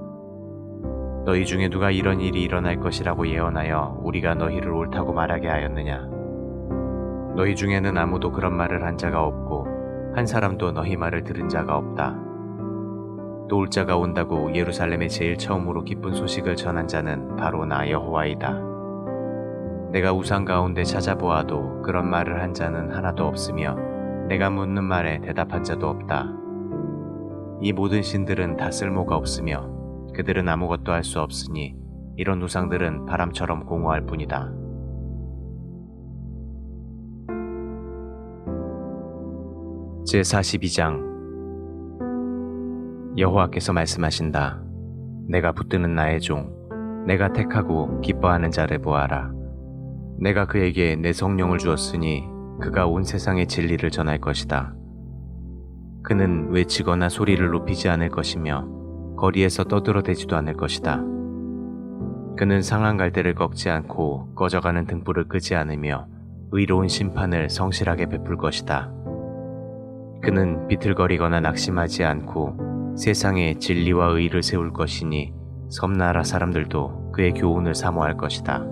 S1: 너희 중에 누가 이런 일이 일어날 것이라고 예언하여 우리가 너희를 옳다고 말하게 하였느냐? 너희 중에는 아무도 그런 말을 한 자가 없고 한 사람도 너희 말을 들은 자가 없다. 또 올 자가 온다고 예루살렘에 제일 처음으로 기쁜 소식을 전한 자는 바로 나 여호와이다. 내가 우상 가운데 찾아보아도 그런 말을 한 자는 하나도 없으며 내가 묻는 말에 대답한 자도 없다. 이 모든 신들은 다 쓸모가 없으며 그들은 아무것도 할 수 없으니 이런 우상들은 바람처럼 공허할 뿐이다. 제42장 여호와께서 말씀하신다. 내가 붙드는 나의 종, 내가 택하고 기뻐하는 자를 보아라. 내가 그에게 내 성령을 주었으니 그가 온 세상의 진리를 전할 것이다. 그는 외치거나 소리를 높이지 않을 것이며 거리에서 떠들어대지도 않을 것이다. 그는 상한 갈대를 꺾지 않고 꺼져가는 등불을 끄지 않으며 의로운 심판을 성실하게 베풀 것이다. 그는 비틀거리거나 낙심하지 않고 세상에 진리와 의를 세울 것이니 섬나라 사람들도 그의 교훈을 사모할 것이다.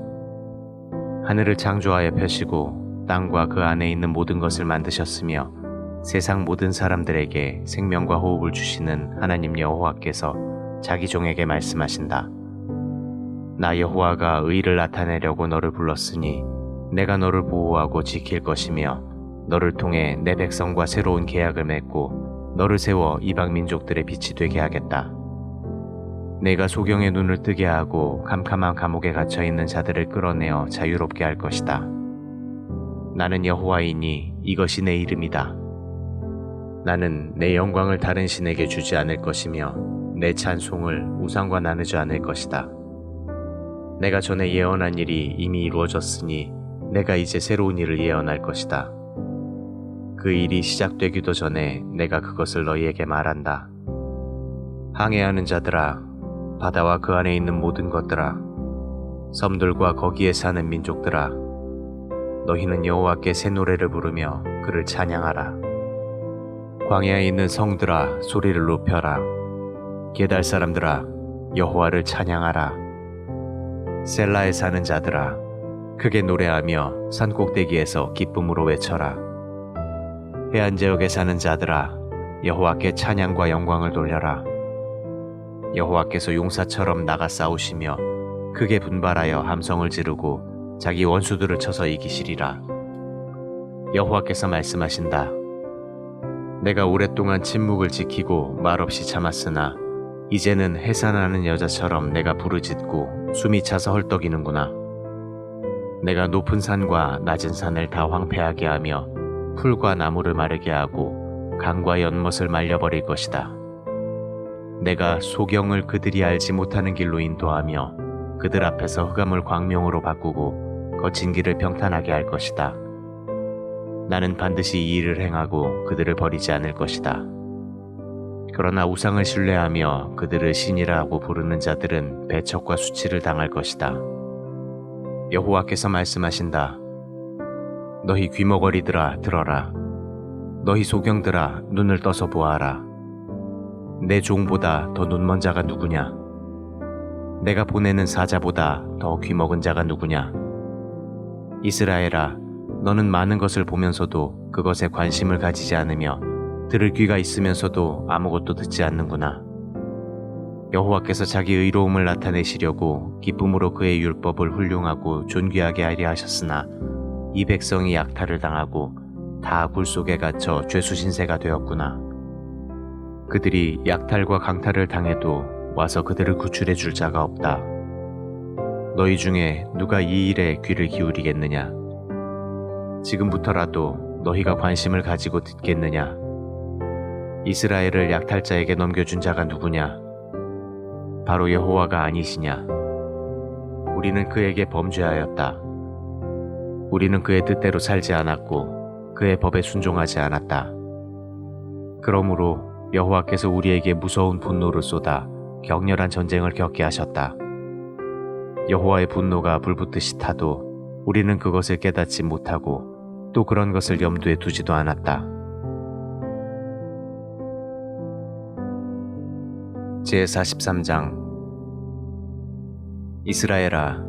S1: 하늘을 창조하여 펴시고 땅과 그 안에 있는 모든 것을 만드셨으며 세상 모든 사람들에게 생명과 호흡을 주시는 하나님 여호와께서 자기 종에게 말씀하신다. 나 여호와가 의를 나타내려고 너를 불렀으니 내가 너를 보호하고 지킬 것이며 너를 통해 내 백성과 새로운 계약을 맺고 너를 세워 이방 민족들의 빛이 되게 하겠다. 내가 소경의 눈을 뜨게 하고 캄캄한 감옥에 갇혀 있는 자들을 끌어내어 자유롭게 할 것이다. 나는 여호와이니 이것이 내 이름이다. 나는 내 영광을 다른 신에게 주지 않을 것이며 내 찬송을 우상과 나누지 않을 것이다. 내가 전에 예언한 일이 이미 이루어졌으니 내가 이제 새로운 일을 예언할 것이다. 그 일이 시작되기도 전에 내가 그것을 너희에게 말한다. 항해하는 자들아, 바다와 그 안에 있는 모든 것들아, 섬들과 거기에 사는 민족들아, 너희는 여호와께 새 노래를 부르며 그를 찬양하라. 광야에 있는 성들아, 소리를 높여라. 게달 사람들아, 여호와를 찬양하라. 셀라에 사는 자들아, 크게 노래하며 산꼭대기에서 기쁨으로 외쳐라. 해안 지역에 사는 자들아, 여호와께 찬양과 영광을 돌려라. 여호와께서 용사처럼 나가 싸우시며 크게 분발하여 함성을 지르고 자기 원수들을 쳐서 이기시리라. 여호와께서 말씀하신다. 내가 오랫동안 침묵을 지키고 말없이 참았으나 이제는 해산하는 여자처럼 내가 부르짖고 숨이 차서 헐떡이는구나. 내가 높은 산과 낮은 산을 다 황폐하게 하며 풀과 나무를 마르게 하고 강과 연못을 말려버릴 것이다. 내가 소경을 그들이 알지 못하는 길로 인도하며 그들 앞에서 흑암을 광명으로 바꾸고 거친 길을 평탄하게 할 것이다. 나는 반드시 이 일을 행하고 그들을 버리지 않을 것이다. 그러나 우상을 신뢰하며 그들을 신이라고 부르는 자들은 배척과 수치를 당할 것이다. 여호와께서 말씀하신다. 너희 귀머거리들아 들어라. 너희 소경들아 눈을 떠서 보아라. 내 종보다 더 눈먼 자가 누구냐? 내가 보내는 사자보다 더 귀먹은 자가 누구냐? 이스라엘아, 너는 많은 것을 보면서도 그것에 관심을 가지지 않으며 들을 귀가 있으면서도 아무것도 듣지 않는구나. 여호와께서 자기 의로움을 나타내시려고 기쁨으로 그의 율법을 훌륭하고 존귀하게 하려 하셨으나 이 백성이 약탈을 당하고 다 굴 속에 갇혀 죄수신세가 되었구나. 그들이 약탈과 강탈을 당해도 와서 그들을 구출해 줄 자가 없다. 너희 중에 누가 이 일에 귀를 기울이겠느냐? 지금부터라도 너희가 관심을 가지고 듣겠느냐? 이스라엘을 약탈자에게 넘겨준 자가 누구냐? 바로 여호와가 아니시냐? 우리는 그에게 범죄하였다. 우리는 그의 뜻대로 살지 않았고 그의 법에 순종하지 않았다. 그러므로 여호와께서 우리에게 무서운 분노를 쏟아 격렬한 전쟁을 겪게 하셨다. 여호와의 분노가 불붙듯이 타도 우리는 그것을 깨닫지 못하고 또 그런 것을 염두에 두지도 않았다. 제43장 이스라엘아,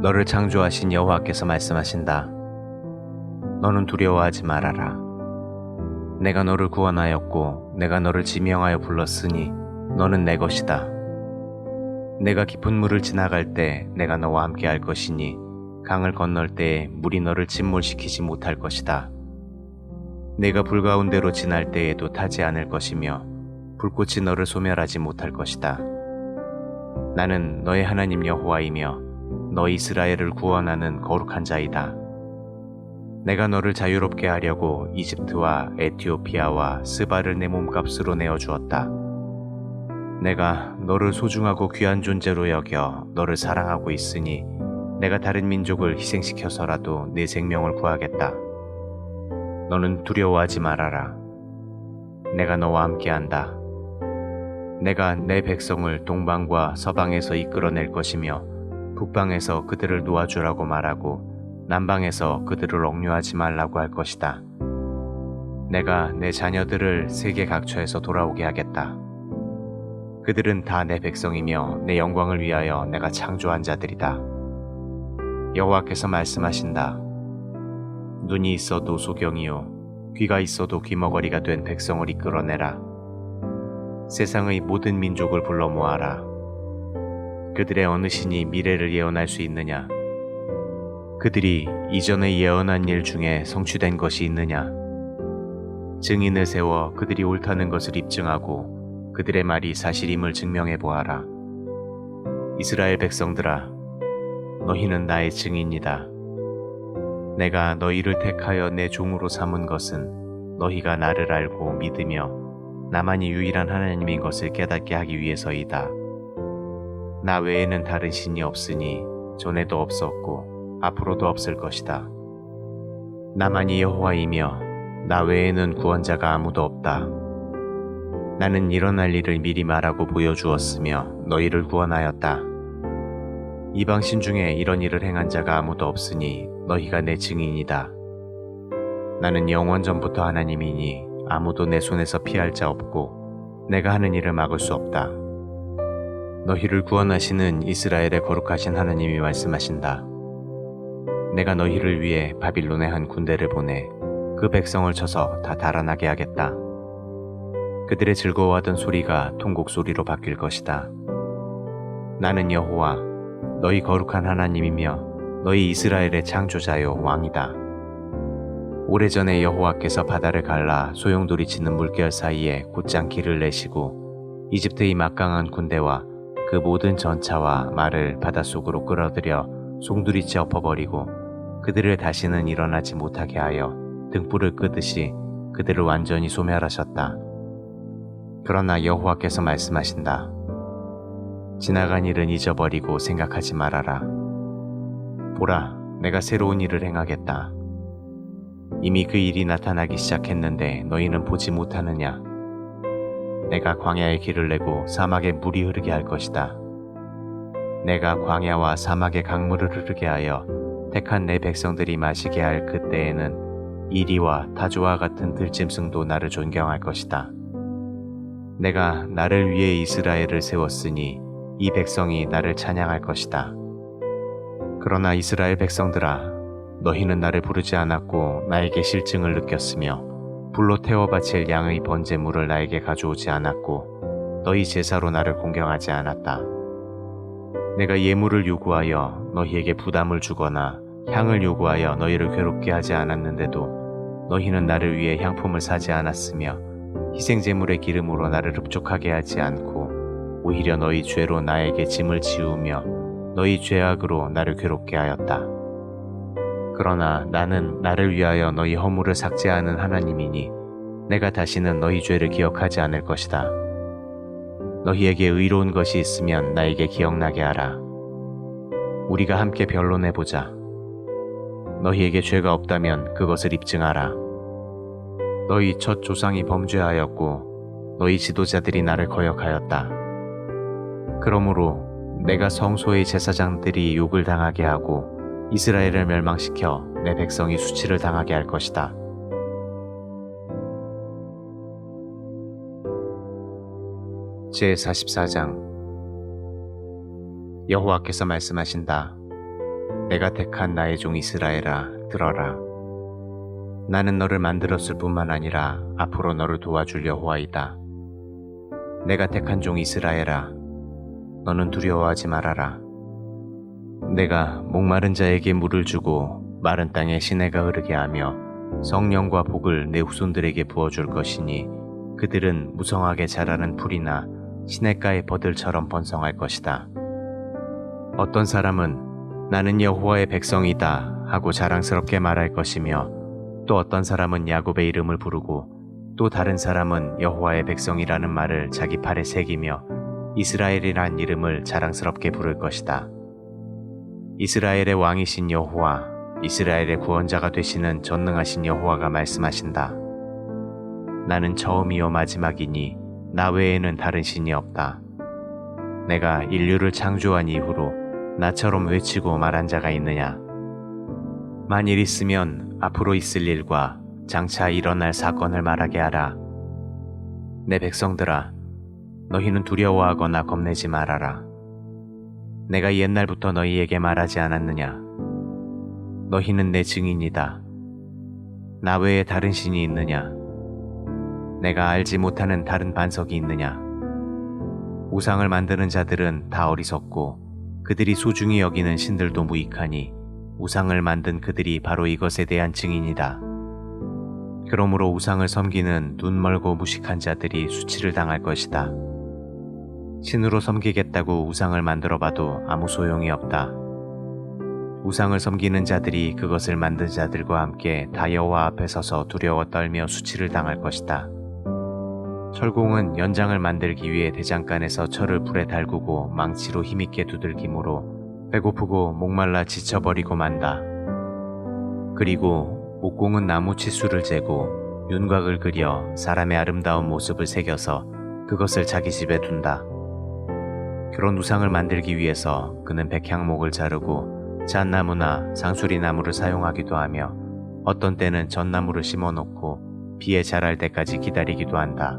S1: 너를 창조하신 여호와께서 말씀하신다. 너는 두려워하지 말아라. 내가 너를 구원하였고 내가 너를 지명하여 불렀으니 너는 내 것이다. 내가 깊은 물을 지나갈 때 내가 너와 함께 할 것이니 강을 건널 때에 물이 너를 침몰시키지 못할 것이다. 내가 불 가운데로 지날 때에도 타지 않을 것이며 불꽃이 너를 소멸하지 못할 것이다. 나는 너의 하나님 여호와이며 너 이스라엘을 구원하는 거룩한 자이다. 내가 너를 자유롭게 하려고 이집트와 에티오피아와 스바를 내 몸값으로 내어주었다. 내가 너를 소중하고 귀한 존재로 여겨 너를 사랑하고 있으니 내가 다른 민족을 희생시켜서라도 내 생명을 구하겠다. 너는 두려워하지 말아라. 내가 너와 함께한다. 내가 내 백성을 동방과 서방에서 이끌어낼 것이며 북방에서 그들을 놓아주라고 말하고 남방에서 그들을 억류하지 말라고 할 것이다. 내가 내 자녀들을 세계 각처에서 돌아오게 하겠다. 그들은 다 내 백성이며 내 영광을 위하여 내가 창조한 자들이다. 여호와께서 말씀하신다. 눈이 있어도 소경이요 귀가 있어도 귀머거리가 된 백성을 이끌어내라. 세상의 모든 민족을 불러 모아라. 그들의 어느 신이 미래를 예언할 수 있느냐? 그들이 이전에 예언한 일 중에 성취된 것이 있느냐? 증인을 세워 그들이 옳다는 것을 입증하고 그들의 말이 사실임을 증명해 보아라. 이스라엘 백성들아, 너희는 나의 증인이다. 내가 너희를 택하여 내 종으로 삼은 것은 너희가 나를 알고 믿으며 나만이 유일한 하나님인 것을 깨닫게 하기 위해서이다. 나 외에는 다른 신이 없으니 전에도 없었고 앞으로도 없을 것이다. 나만이 여호와이며 나 외에는 구원자가 아무도 없다. 나는 일어날 일을 미리 말하고 보여주었으며 너희를 구원하였다. 이방신 중에 이런 일을 행한 자가 아무도 없으니 너희가 내 증인이다. 나는 영원전부터 하나님이니 아무도 내 손에서 피할 자 없고 내가 하는 일을 막을 수 없다. 너희를 구원하시는 이스라엘의 거룩하신 하나님이 말씀하신다. 내가 너희를 위해 바빌론의 한 군대를 보내 그 백성을 쳐서 다 달아나게 하겠다. 그들의 즐거워하던 소리가 통곡 소리로 바뀔 것이다. 나는 여호와 너희 거룩한 하나님이며 너희 이스라엘의 창조자요 왕이다. 오래전에 여호와께서 바다를 갈라 소용돌이 치는 물결 사이에 곧장 길을 내시고 이집트의 막강한 군대와 그 모든 전차와 말을 바닷속으로 끌어들여 송두리째 엎어버리고 그들을 다시는 일어나지 못하게 하여 등불을 끄듯이 그들을 완전히 소멸하셨다. 그러나 여호와께서 말씀하신다. 지나간 일은 잊어버리고 생각하지 말아라. 보라, 내가 새로운 일을 행하겠다. 이미 그 일이 나타나기 시작했는데 너희는 보지 못하느냐? 내가 광야에 길을 내고 사막에 물이 흐르게 할 것이다. 내가 광야와 사막에 강물을 흐르게 하여 택한 내 백성들이 마시게 할 그때에는 이리와 타조와 같은 들짐승도 나를 존경할 것이다. 내가 나를 위해 이스라엘을 세웠으니 이 백성이 나를 찬양할 것이다. 그러나 이스라엘 백성들아, 너희는 나를 부르지 않았고 나에게 실증을 느꼈으며 불로 태워 바칠 양의 번제물을 나에게 가져오지 않았고 너희 제사로 나를 공경하지 않았다. 내가 예물을 요구하여 너희에게 부담을 주거나 향을 요구하여 너희를 괴롭게 하지 않았는데도 너희는 나를 위해 향품을 사지 않았으며 희생제물의 기름으로 나를 흡족하게 하지 않고 오히려 너희 죄로 나에게 짐을 지우며 너희 죄악으로 나를 괴롭게 하였다. 그러나 나는 나를 위하여 너희 허물을 삭제하는 하나님이니 내가 다시는 너희 죄를 기억하지 않을 것이다. 너희에게 의로운 것이 있으면 나에게 기억나게 하라. 우리가 함께 변론해보자. 너희에게 죄가 없다면 그것을 입증하라. 너희 첫 조상이 범죄하였고 너희 지도자들이 나를 거역하였다. 그러므로 내가 성소의 제사장들이 욕을 당하게 하고 이스라엘을 멸망시켜 내 백성이 수치를 당하게 할 것이다. 제44장. 여호와께서 말씀하신다. 내가 택한 나의 종 이스라엘아, 들어라. 나는 너를 만들었을 뿐만 아니라 앞으로 너를 도와줄 여호와이다. 내가 택한 종 이스라엘아, 너는 두려워하지 말아라. 내가 목마른 자에게 물을 주고 마른 땅에 시내가 흐르게 하며 성령과 복을 내 후손들에게 부어줄 것이니 그들은 무성하게 자라는 풀이나 시냇가의 버들처럼 번성할 것이다. 어떤 사람은 나는 여호와의 백성이다 하고 자랑스럽게 말할 것이며 또 어떤 사람은 야곱의 이름을 부르고 또 다른 사람은 여호와의 백성이라는 말을 자기 팔에 새기며 이스라엘이란 이름을 자랑스럽게 부를 것이다. 이스라엘의 왕이신 여호와, 이스라엘의 구원자가 되시는 전능하신 여호와가 말씀하신다. 나는 처음이요 마지막이니 나 외에는 다른 신이 없다. 내가 인류를 창조한 이후로 나처럼 외치고 말한 자가 있느냐? 만일 있으면 앞으로 있을 일과 장차 일어날 사건을 말하게 하라. 내 백성들아, 너희는 두려워하거나 겁내지 말아라. 내가 옛날부터 너희에게 말하지 않았느냐? 너희는 내 증인이다. 나 외에 다른 신이 있느냐? 내가 알지 못하는 다른 반석이 있느냐? 우상을 만드는 자들은 다 어리석고 그들이 소중히 여기는 신들도 무익하니 우상을 만든 그들이 바로 이것에 대한 증인이다. 그러므로 우상을 섬기는 눈 멀고 무식한 자들이 수치를 당할 것이다. 신으로 섬기겠다고 우상을 만들어봐도 아무 소용이 없다. 우상을 섬기는 자들이 그것을 만든 자들과 함께 다 여호와 앞에 서서 두려워 떨며 수치를 당할 것이다. 철공은 연장을 만들기 위해 대장간에서 철을 불에 달구고 망치로 힘있게 두들기므로 배고프고 목말라 지쳐버리고 만다. 그리고 목공은 나무 치수를 재고 윤곽을 그려 사람의 아름다운 모습을 새겨서 그것을 자기 집에 둔다. 그런 우상을 만들기 위해서 그는 백향목을 자르고 잣나무나 상수리나무를 사용하기도 하며 어떤 때는 전나무를 심어놓고 비에 자랄 때까지 기다리기도 한다.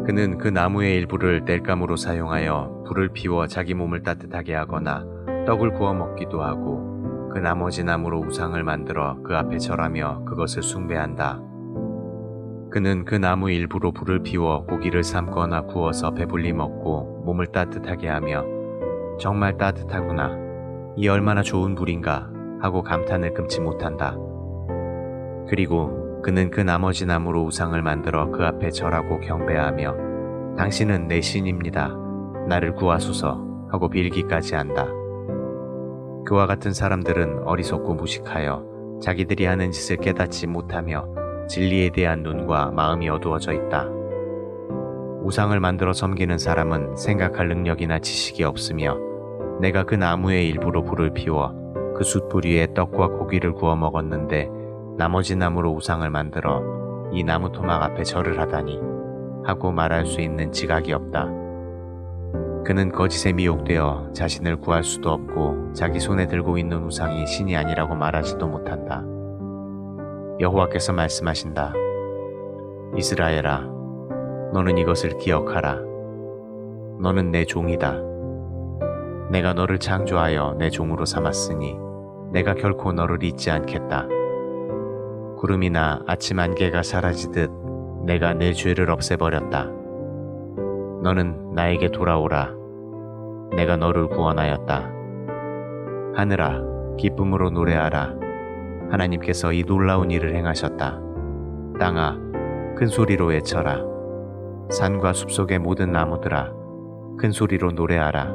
S1: 그는 그 나무의 일부를 땔감으로 사용하여 불을 피워 자기 몸을 따뜻하게 하거나 떡을 구워 먹기도 하고 그 나머지 나무로 우상을 만들어 그 앞에 절하며 그것을 숭배한다. 그는 그 나무 일부로 불을 피워 고기를 삶거나 구워서 배불리 먹고 몸을 따뜻하게 하며 정말 따뜻하구나, 이 얼마나 좋은 불인가 하고 감탄을 금치 못한다. 그리고 그는 그 나머지 나무로 우상을 만들어 그 앞에 절하고 경배하며 당신은 내 신입니다, 나를 구하소서 하고 빌기까지 한다. 그와 같은 사람들은 어리석고 무식하여 자기들이 하는 짓을 깨닫지 못하며 진리에 대한 눈과 마음이 어두워져 있다. 우상을 만들어 섬기는 사람은 생각할 능력이나 지식이 없으며 내가 그 나무의 일부로 불을 피워 그 숯불 위에 떡과 고기를 구워 먹었는데 나머지 나무로 우상을 만들어 이 나무 토막 앞에 절을 하다니 하고 말할 수 있는 지각이 없다. 그는 거짓에 미혹되어 자신을 구할 수도 없고 자기 손에 들고 있는 우상이 신이 아니라고 말하지도 못한다. 여호와께서 말씀하신다. 이스라엘아, 너는 이것을 기억하라. 너는 내 종이다. 내가 너를 창조하여 내 종으로 삼았으니 내가 결코 너를 잊지 않겠다. 구름이나 아침 안개가 사라지듯 내가 내 죄를 없애버렸다. 너는 나에게 돌아오라. 내가 너를 구원하였다. 하늘아, 기쁨으로 노래하라. 하나님께서 이 놀라운 일을 행하셨다. 땅아, 큰 소리로 외쳐라. 산과 숲속의 모든 나무들아, 큰 소리로 노래하라.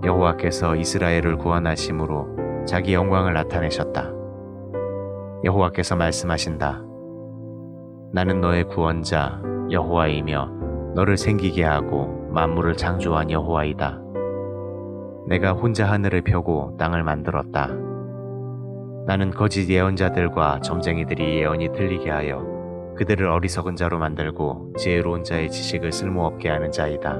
S1: 여호와께서 이스라엘을 구원하심으로 자기 영광을 나타내셨다. 여호와께서 말씀하신다. 나는 너의 구원자 여호와이며 너를 생기게 하고 만물을 창조한 여호와이다. 내가 혼자 하늘을 펴고 땅을 만들었다. 나는 거짓 예언자들과 점쟁이들이 예언이 틀리게 하여 그들을 어리석은 자로 만들고 지혜로운 자의 지식을 쓸모없게 하는 자이다.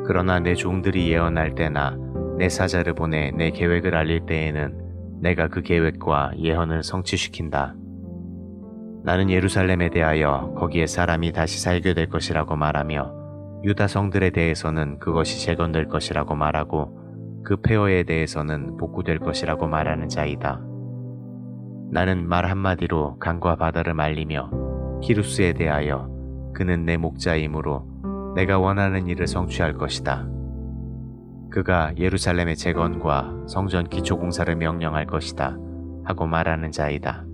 S1: 그러나 내 종들이 예언할 때나 내 사자를 보내 내 계획을 알릴 때에는 내가 그 계획과 예언을 성취시킨다. 나는 예루살렘에 대하여 거기에 사람이 다시 살게 될 것이라고 말하며 유다 성들에 대해서는 그것이 재건될 것이라고 말하고 그 폐허에 대해서는 복구될 것이라고 말하는 자이다. 나는 말 한마디로 강과 바다를 말리며 키루스에 대하여 그는 내 목자이므로 내가 원하는 일을 성취할 것이다. 그가 예루살렘의 재건과 성전 기초 공사를 명령할 것이다 하고 말하는 자이다.